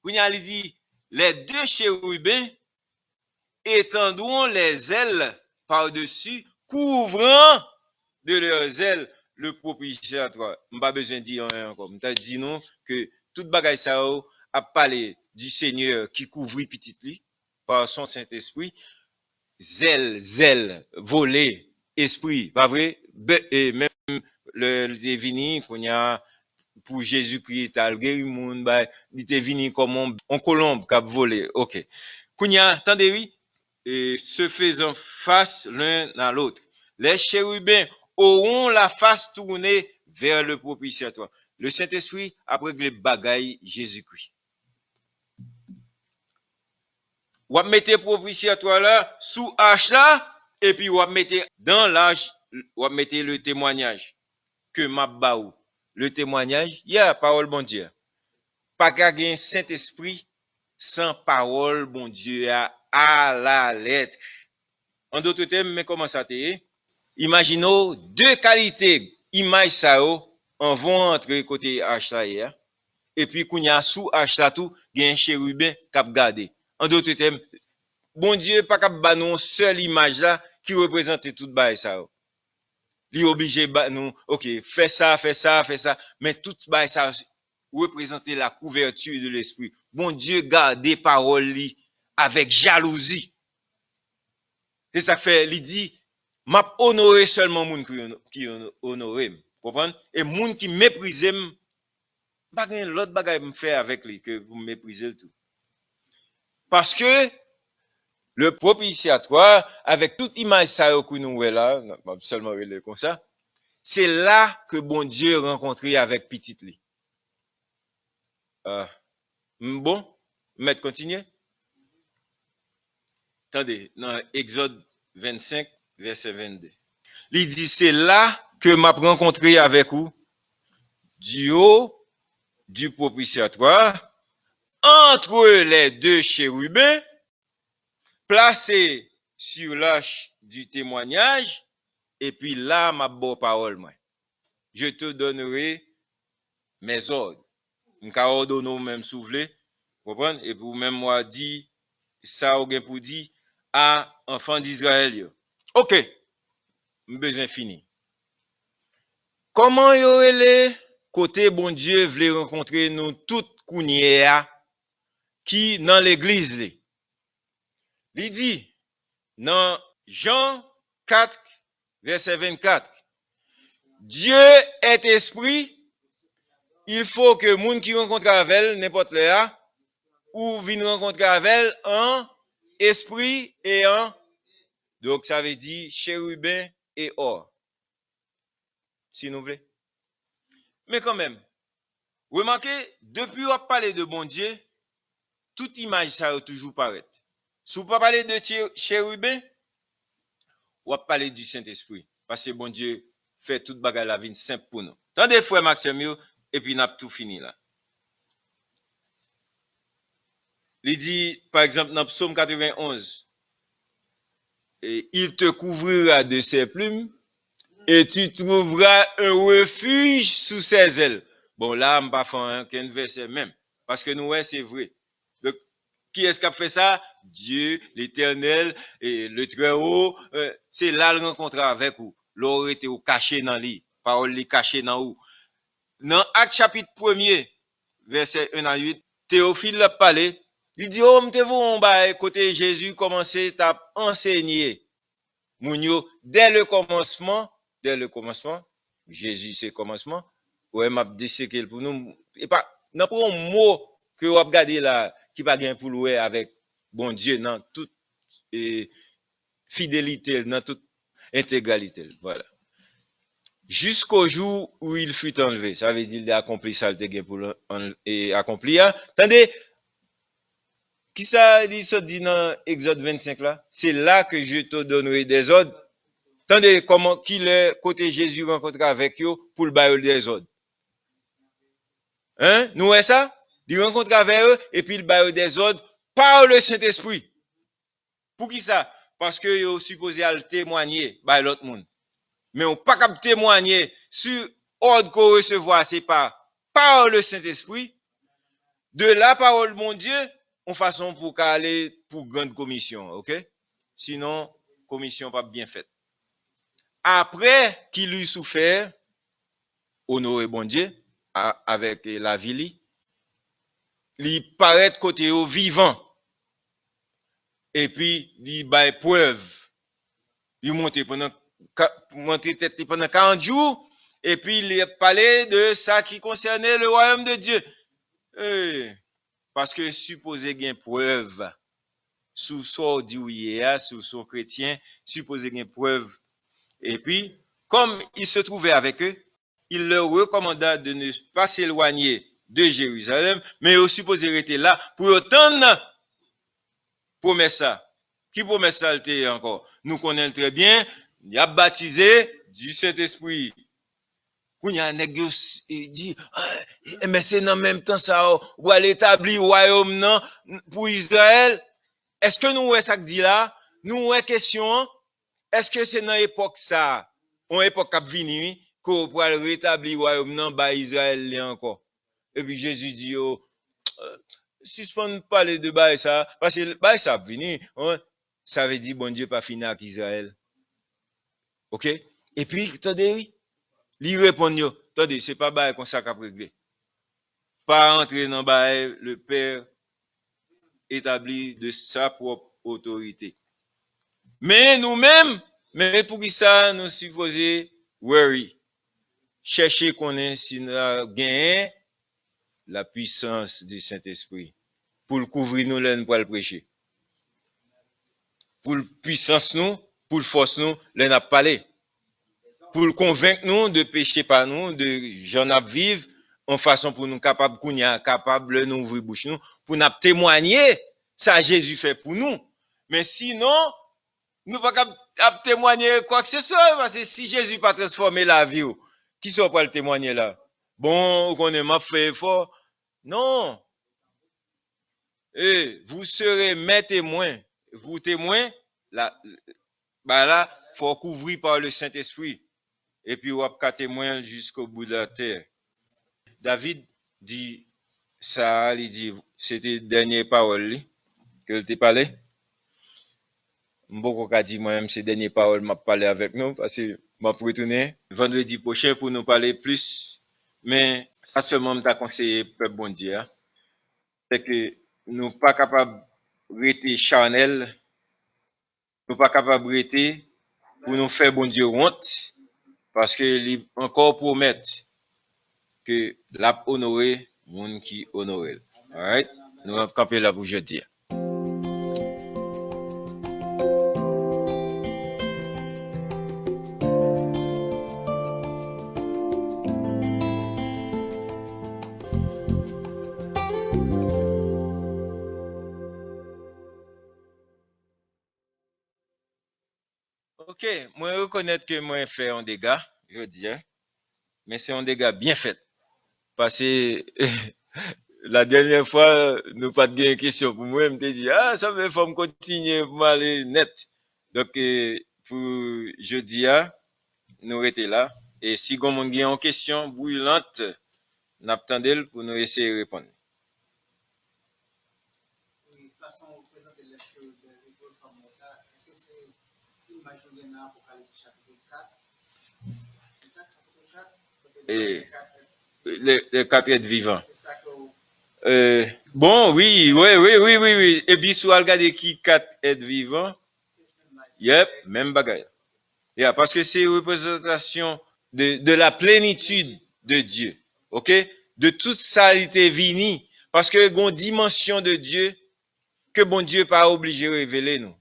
Quand il dit les 2 chérubins étendront les ailes par-dessus, couvrant de leurs ailes le propitiatoire. Pas besoin de dire rien encore. M'ta dit non que toute bagaille ça a parlé du Seigneur qui couvrit petit li par son Saint-Esprit. Zèle, voler, esprit, pas vrai? Et même le vini qu'on y a pour Jésus-Christ, al guéri moun, il était venu comme on colombe qui a volé. OK. Kounya, attendez oui, et se faisant face l'un à l'autre. Les chérubins auront la face tournée vers le propitiatoire. Le Saint-Esprit après les bagailles Jésus-Christ. Ou mettez propitiatoire là sous hache là et puis ou mettez dans l'âge ou mettez le témoignage que m'a baou. Le témoignage, il y a parole bon Dieu. Pas gagner Saint-Esprit sans parole bon Dieu à la lettre. En d'autres termes, mais comment ça t'est? Imaginons 2 qualités image ça en vont entrer côté H là et puis qu'on y a sous H là tout, il y a un chérubin cap garder. En d'autres termes, bon Dieu pas cap ba nous seule image là qui représente tout bail ça. Li obligé ba nous OK, fais ça, mais tout bail ça représenter la couverture de l'esprit. Bon Dieu garde des paroles li avec jalousie. C'est ça fait, il dit m'a honoré seulement moun qui honoré, comprendre? Et moun qui méprise pas gen l'autre bagaille me faire avec lui que vous méprisez le tout. Parce que le propitiatoire avec toute image ça que nous là, seulement comme ça, c'est là que bon Dieu rencontré avec petit li. Bon, mettre continuer. Attendez, dans Exode 25 verset 22. Il dit, c'est là que m'a rencontré avec vous, du haut du propitiatoire, entre les deux chérubins, placés sur l'arche du témoignage, et puis là, ma bonne parole, moi. Je te donnerai mes ordres. M'ka ordonne même souffler, comprendre? Et pour même moi dit, ça ou bien pour dire à enfants d'Israël. Ok, besoin fini. Comment y aurait les côté bon Dieu voulait rencontrer nous toutes kounière qui dans l'église li? Il dit dans Jean 4 verset 24, Dieu est esprit, il faut que moun qui rencontre avec elle n'importe là ou vienne rencontrer avec elle en esprit et en, donc ça veut dire chérubin et or, si nous voulez. Mais quand même, remarquez, depuis on parle de bon Dieu, toute image ça va toujours paraître. Si vous ne parlez de chérubin, on va parler du Saint-Esprit. Parce que bon Dieu fait toute bagarre la vie simple pour nous. Tendez, frère Maxime, et puis n'a tout fini là. Il dit, par exemple, dans Psaume 91, et il te couvrira de ses plumes, et tu trouveras un refuge sous ses ailes. Bon, là, je ne vais pas faire un verset même. Parce que nous, ouais, c'est vrai. Donc, qui est-ce qui a fait ça? Dieu, l'Éternel, et le Très-Haut, c'est là le rencontre avec vous. L'aurait été caché dans lui. Parole li caché dans vous. Dans Acte chapitre 1er, verset 1 à 8, Théophile l'a parlé. Il dit, oh, m'te-vous, on va côté Jésus commencer à enseigner. Mounio, dès le commencement, Jésus c'est le commencement. Ouais, m'a disséqué pour nous. Et pas, n'a pas un mot que vous regardez là, qui pas bien pour louer avec bon Dieu, dans toute fidélité, dans toute intégralité. Voilà. Jusqu'au jour où il fut enlevé. Ça veut dire qu'il a accompli ça, il pour accomplir. Attendez, qui ça dit dans Exode 25 là? C'est là que je te donnerai des ordres. Attendez comment qu'il est côté Jésus rencontre avec eux pour le bail des ordres. Hein? Nous voyons ça? Il rencontre avec eux et puis le bail des ordres par le Saint-Esprit. Pour qui ça? Parce que ils supposé à le témoigner par l'autre monde. Mais on pas capable témoigner sur ordre qu'on recevoir, c'est pas par le Saint-Esprit. De la parole mon Dieu, on façon pour aller pour grande commission, OK? Sinon commission pas bien faite. Après qu'il eut souffert, honoré bon Dieu avec la vie, il paraît côté au vivant. Et puis il bail preuve. Il monte pendant 40 jours et puis il parlait de ça qui concernait le royaume de Dieu. Parce que supposé qu'il y ait preuve sous son diouye, sous son chrétien, supposé qu'il y ait preuve. Et puis, comme il se trouvait avec eux, il leur recommanda de ne pas s'éloigner de Jérusalem, mais au supposé rester là pour attendre promesse ça. Qui promet ça encore? Nous connaissons très bien, il a baptisé du Saint-Esprit. Quand il y a un nègre dit, mais c'est en même temps ça, ou aller établir royaume non pour Israël. Est-ce que nous ouais ça que dit là? Nous ouais question, est-ce que c'est dans l'époque ça, en époque cap vini, qu'on pour rétablir royaume non ba Israël là encore. Et puis Jésus dit suspend parler de ba ça parce que ba ça vini, ça veut dire bon Dieu pas fini avec Israël. OK? Et puis attendez oui. Li répond yo, attendez, c'est pas bail comme ça qu'a réglé. Pas entrer dans bail le Père établi de sa propre autorité. Mais nous-mêmes, mais pour ça nous supposons worry. Chercher connaître si nous gagné la puissance du Saint-Esprit pour le couvrir nous là pour le prêcher. Pour puissance nous, pour force nous, là n'a parler. Pour le convaincre nous de pécher par nous, de j'en a vivre en façon pour nous capable capable nous ouvrir bouche nous pour nous témoigner ça Jésus fait pour nous. Mais sinon nous pas capable témoigner quoi que ce soit parce que si Jésus pas transformé la vie, qui soit pas le témoigner là? Bon, on est m'a fait effort. Non. Vous serez mes témoins. Vous témoins, là, bah là, faut couvrir par le Saint-Esprit. Et puis, on va témoin jusqu'au bout de la terre. David dit ça, il dit, c'était dernière parole que il t'a parlé. Beaucoup qu'a dit moi-même ces dernières paroles m'a parlé avec nous parce que m'a retourner vendredi prochain pour nous parler plus. Mais ça seulement m'a conseillé peuple bon Dieu, hein, c'est que nous pas capable rester charnel, nous pas capable rester pour nous faire bon Dieu honte parce que il encore promettre que l'a honoré moun qui honoré. Alright? Nous allons camper là pour jeudi. OK, moi reconnaître que moi fait un dégât, je dis, hein, mais c'est un dégât bien fait. Parce que la dernière fois, nous pas de question pour moi, je me dit, ah, ça veut faut me continuer pour aller net. Donc, pour jeudi, nous étions là. Et si on a une question brûlante, n'attendez pour nous essayer de répondre. Oui, façon de présenter les choses de l'école comme ça, est-ce que c'est une majorité dans l'Apocalypse chapitre 4? C'est ça, chapitre 4? Et les 4 êtres vivants. C'est ça que vous... Bon, oui. Et puis, si vous regardez qui 4 êtres vivants, yep, même bagaille. Yeah, parce que c'est une représentation de la plénitude de Dieu. OK? De toute saleté vini. Parce que une dimension de Dieu que bon Dieu pas obligé de révéler nous.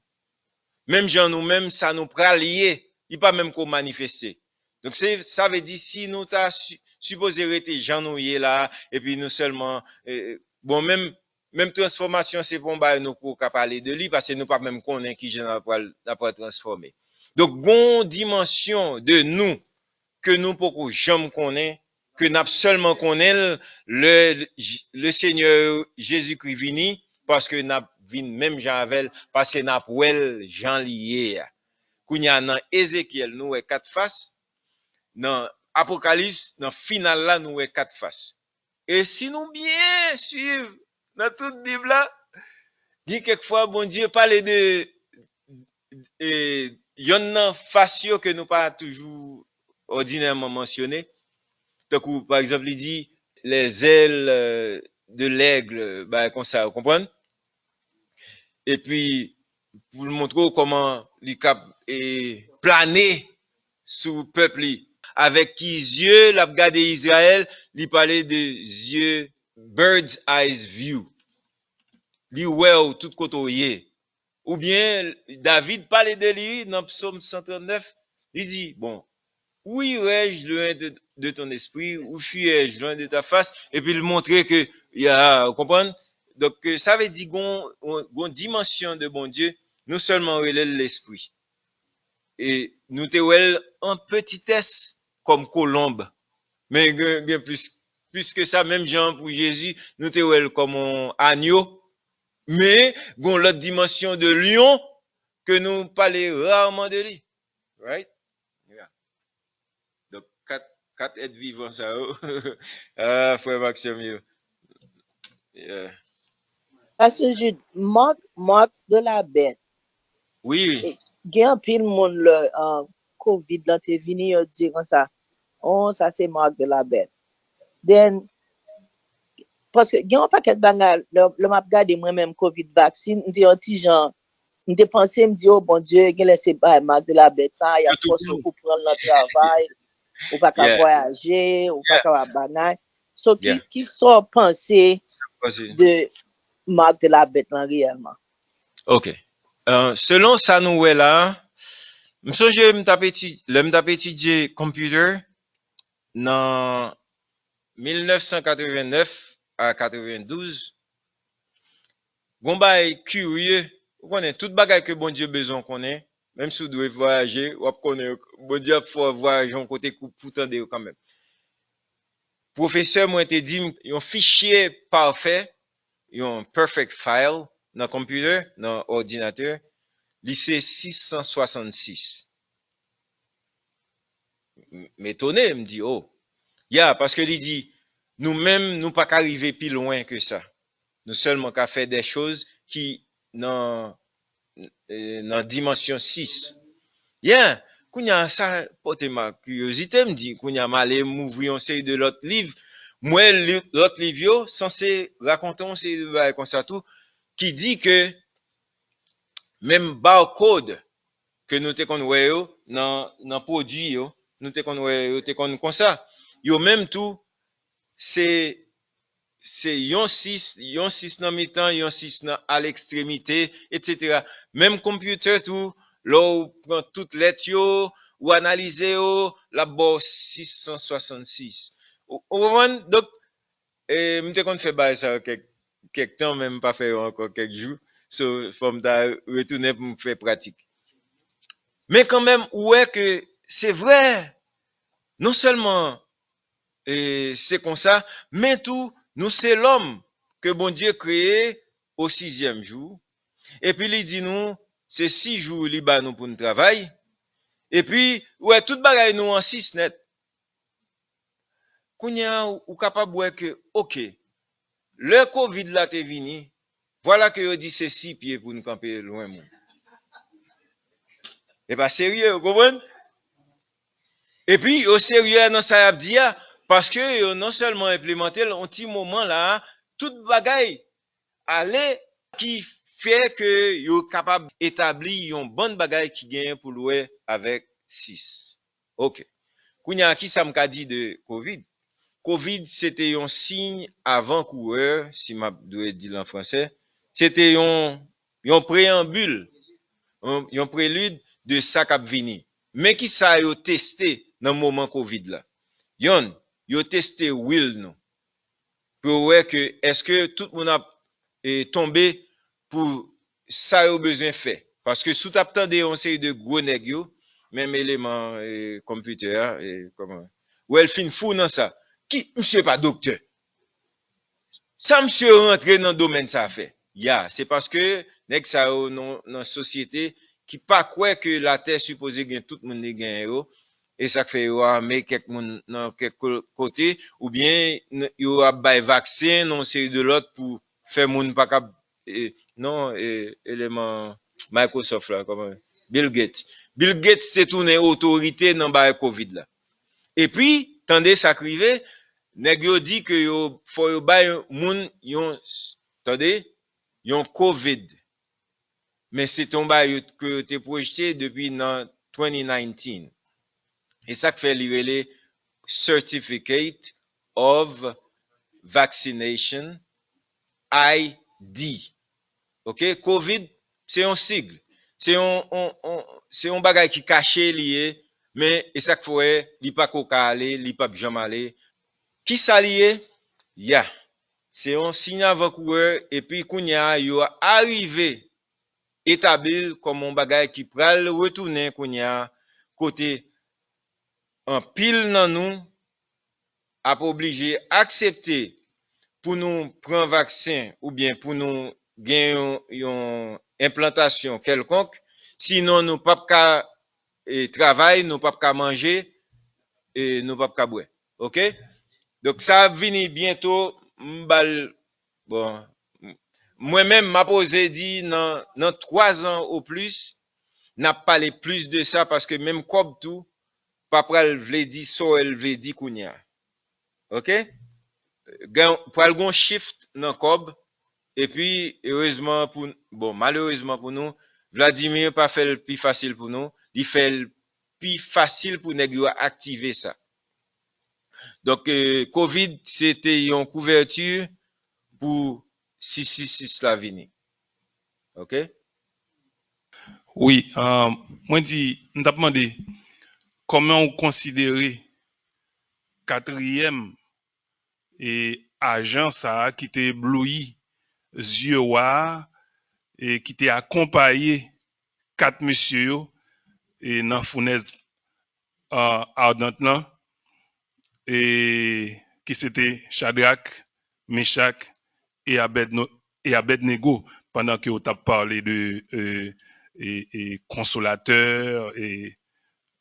Même gens nous-mêmes, ça nous pralier. Il pas même qu'on manifester. Donc ça veut dire si nous t'a supposé rester gens nous là et puis nous seulement bon même transformation c'est bon bah nous pour parler de lui parce que nous pas même connaît qui j'en pas transformer. Donc bon dimension de nous que nous pour jamais connaît que n'a seulement connaît le Seigneur Jésus-Christ vini parce que n'a vin même Jean avec parce que n'a wel Jean lié. Kounya dans Ézéchiel nous est 4 faces. Dans Apocalypse, dans final là, nous avons 4 faces. Et si nous bien suivons dans toute Bible là, dit quelquefois, bon Dieu parle de yon face que nous pas toujours ordinairement mentionné. Donc, par exemple, il dit les ailes de l'aigle, bah, comme ça, vous comprenez? Et puis, pour le montrer comment il cap planer sous le peuple. Avec qui yeux l'a regardé Israël, il parlait de yeux bird's eyes view. Li ouais tout côté. Ou bien David parlait de lui dans Psaume 139, il dit bon, où irais-je loin de ton esprit, où fuirais-je loin de ta face et puis il montrer que il y a vous comprenez. Donc ça veut dire gon dimension de bon Dieu, non seulement relève l'esprit. Et nous te en petitesse comme colombe. Mais plus que ça, même Jean pour Jésus, nous te comme un agneau. Mais bon l'autre dimension de lion que nous parlons rarement de lui. Right? Yeah. Donc, quatre êtres vivants, ça. Ah, frère Maxime. Yeah. Parce que je marque de la bête. Oui. Il y a un pile monde le COVID là t'es venu dire comme ça. Oh, ça c'est marque de la bête. Then parce que il y a un paquet de bagages le m'a regardé moi-même COVID vaccine, me dit un petit genre me dépenser me dit oh bon Dieu, il laissé pas marque de la bête ça, il y a force pour prendre le travail, ou pas qu'à voyager, ou pas qu'à bagaille. So qui sont pensés de marque de la bête là réellement. OK. Selon ça nous est là, je m'tape étudier computer dans 1989 à 92. Gon bay curieux, on connaît toute bagaille que bon Dieu besoin connaît, même si vous devez voyager, ou connaît, bon Dieu, faut voyager en côté pour tendre quand même. Professeur m'a te dit, un fichier parfait, un perfect file, dans computer, dans ordinateur, lycée 666. M'étonné, me dit, oh, parce que il dit, nous-mêmes, nous pas qu'arriver plus loin que ça. Nous seulement qu'à faire des choses qui, dans dimension 6. Kounya ça porte ma curiosité, me dit, kounya m'aller m'ouvrir une série de l'autre livre. Moi, l'autre livre, censé raconter une série de bails comme ça tout, qui dit que, même barcode, que nous te kon wè yo, dans produit yo, nous te kon wè yo, te kon comme ça. Yo même tout, c'est yon 6 dans mi-temps, yon 6 à l'extrémité, etc. Même computer tout, là ou prend toute lettre yo, ou analyse yo, la bo 666. Ou donc, m'te kon fait bail ça quelques temps, même pas fait encore quelques jours. So, faut m'ta retourner pour me faire pratique. Mais quand même, ouais que c'est vrai, non seulement c'est comme ça, mais tout, nous c'est l'homme que bon Dieu créé au 6e jour. Et puis il dit nous, c'est 6 jours liba nous pour nous travailler. Et puis, ouais, tout bagaille nous en 6 net. Kounya ou capable ouais que, ok, le Covid là t'est venu, voilà que yo dit c'est 6 pieds pour nous camper loin moun. Et pas sérieux, vous comprenez? Et puis, au sérieux dans ça a dit parce que non seulement implémenté un petit moment là, toute bagaille aller qui fait que yo capable établir une bonne bagaille qui gagne pour louer avec 6. OK. Kounya qui ça m'a dit de Covid? Covid c'était un signe avant-coureur, si m'a doit dire en français, c'était un préambule, un prélude de ça qui vini. Mais qui ça yo testé dans le moment Covid là? Yo testé will nous. Pour voir que est-ce que tout le monde a tombé pour ça yo besoin fait. Parce que sous t'attendez on série de gros nèg yo, même élément computer comment ou elle fin fou dans ça. Qui monsieur pas docteur. Ça monsieur rentré dans domaine ça fait. C'est parce que nèg ça dans société qui pas quoi que la terre supposée gagne tout le monde gagne yo et ça fait yo mais quelques monde dans quelque côté ou bien yo a bay vaccin non série de l'autre pour faire monde pas cap non élément Microsoft là comment Bill Gates c'est tourné autorité dans ba Covid là et puis tendez ça crivé nèg yo dit que yo faut yo bay moun yon tendez yon Covid mais c'est un bail que tu projeté depuis 2019 et ça fait les Certificate of Vaccination ID. OK, Covid c'est un sigle, c'est un bagage qui caché lié mais et ça fait li pas koka aller, li pas jamais aller. Qui ça lié? C'est un signe avant-coureur et puis kounya yo arrivé établi comme un bagage qui pral retourner kounya côté en pile nan nous a obligé accepter pour nous prendre vaccin ou bien pour nous gagner une implantation quelconque sinon nous pas ka travail nous pas ka manger et nous pas ka boire. OK, donc ça vini bientôt m'bal bon moi-même m'a posé dit dans 3 ans au plus n'a parlé plus de ça parce que même comme tout pas pral vle di so elle vle di kounya. OK, pour gon shift dans cob et puis heureusement pour malheureusement pour nous Vladimir pas fait le plus facile pour nous, il fait le plus facile pour nèg yo activer ça. Donc Covid c'était une couverture pour 666 la vini. OK? Oui, moi dit, m't'a demandé comment on considère quatrième et agent ça qui était bloui yeux et qui était accompagné 4 monsieur et dans fournaise ardente là, et qui c'était Shadrach, Meshach et Abednego pendant que on t'a parlé de et consolateur et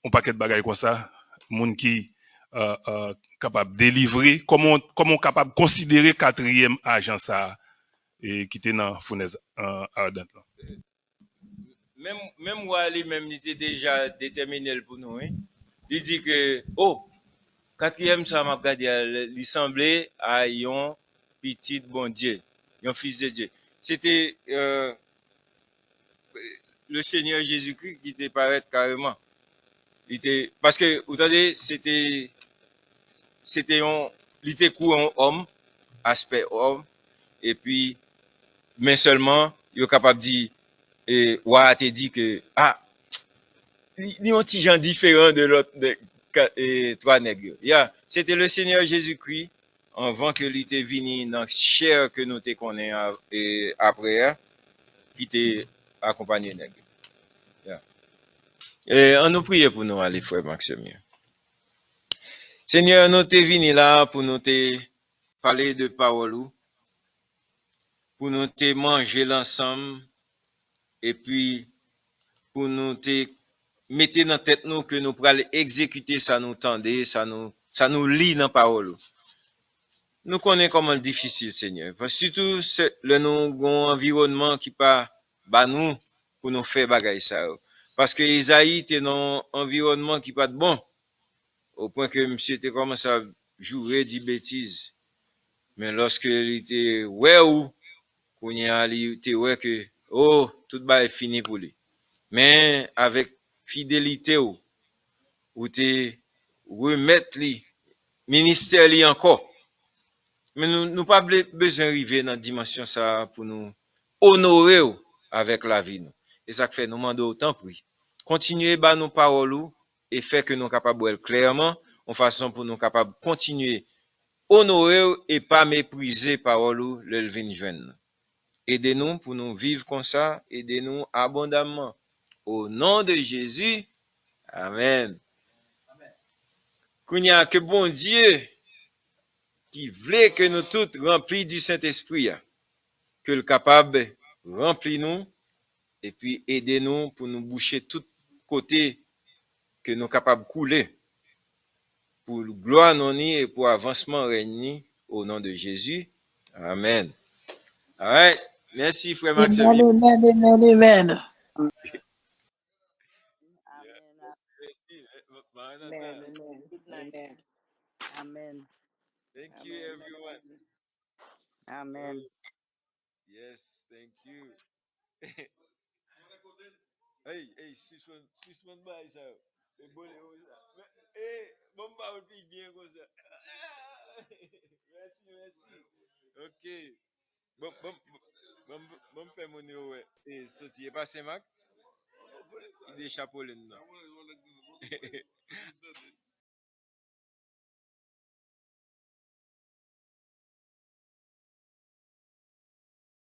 un paquet de bagages comme ça, monde qui capable de délivrer, comment capable de considérer quatrième agent ça et qui était dans fournaise ardente là. Même Wally, même, il était déjà déterminé pour nous. Hein. Il dit que, oh, quatrième, ça m'a regardé, il semblait à un petit bon Dieu, un fils de Dieu. C'était le Seigneur Jésus-Christ qui était paraître carrément. Parce que, vous savez, il était un homme, aspect homme, et puis, mais seulement, il est capable de dire, et Ouah te dit que, ah, il y a un petit genre différent de l'autre, trois nègres. Yeah. C'était le Seigneur Jésus-Christ, avant que il était venu dans la chair que nous te connaissons et après, qui était accompagné nègre. Yeah. Et on nous prie pour nous aller, frère Maxime. Seigneur, nous te venu là pour nous te parler de parole, pour nous te manger l'ensemble, et puis pour nous te mettre dans tête nous que nous pourrons exécuter ça nous tendait, ça nous lit dans parole. Nous connaissons comment difficile, Seigneur. Parce que surtout, le nous environnement qui pas bah nous pour nous faire bagaille ça. Parce que Isaïe était dans un environnement qui pas de bon. Au point que monsieur était commencé à jouer des bêtises. Mais lorsque il était ouais ou, qu'on y a, il était ouais que, oh, tout va est fini pour lui. Mais avec fidélité ou te remettre li, ministère li encore. Mais nous pas besoin d'arriver dans la dimension ça pour nous honorer avec la vie. Et ça fait nous demander autant prix. Continuer à nos paroles et faire que nous capables de clairement en façon pour nous capables de continuer honorer et pas mépriser paroles le vin jeune. Aidez-nous pour nous vivre comme ça, aidez-nous abondamment. Au nom de Jésus, amen. Kounya que bon Dieu qui voulait que nous tous remplis du Saint-Esprit, que le capable remplir nous et puis aider nous pour nous boucher tout côté que nous capables de couler pour gloire non et pour avancement règne au nom de Jésus. Amen. All right. Merci frère Maxime. Amen. Merci. Amen. Amen. Good night. Amen. Thank you everyone. Amen. Yes, thank you. Hey, suspend by ça. Et bon, ça. Hey, bon pas au plus bien comme ça. Merci. OK. Bon, fait mon numéro. Et sorti, pas Saint-Marc. Il est chapeau là.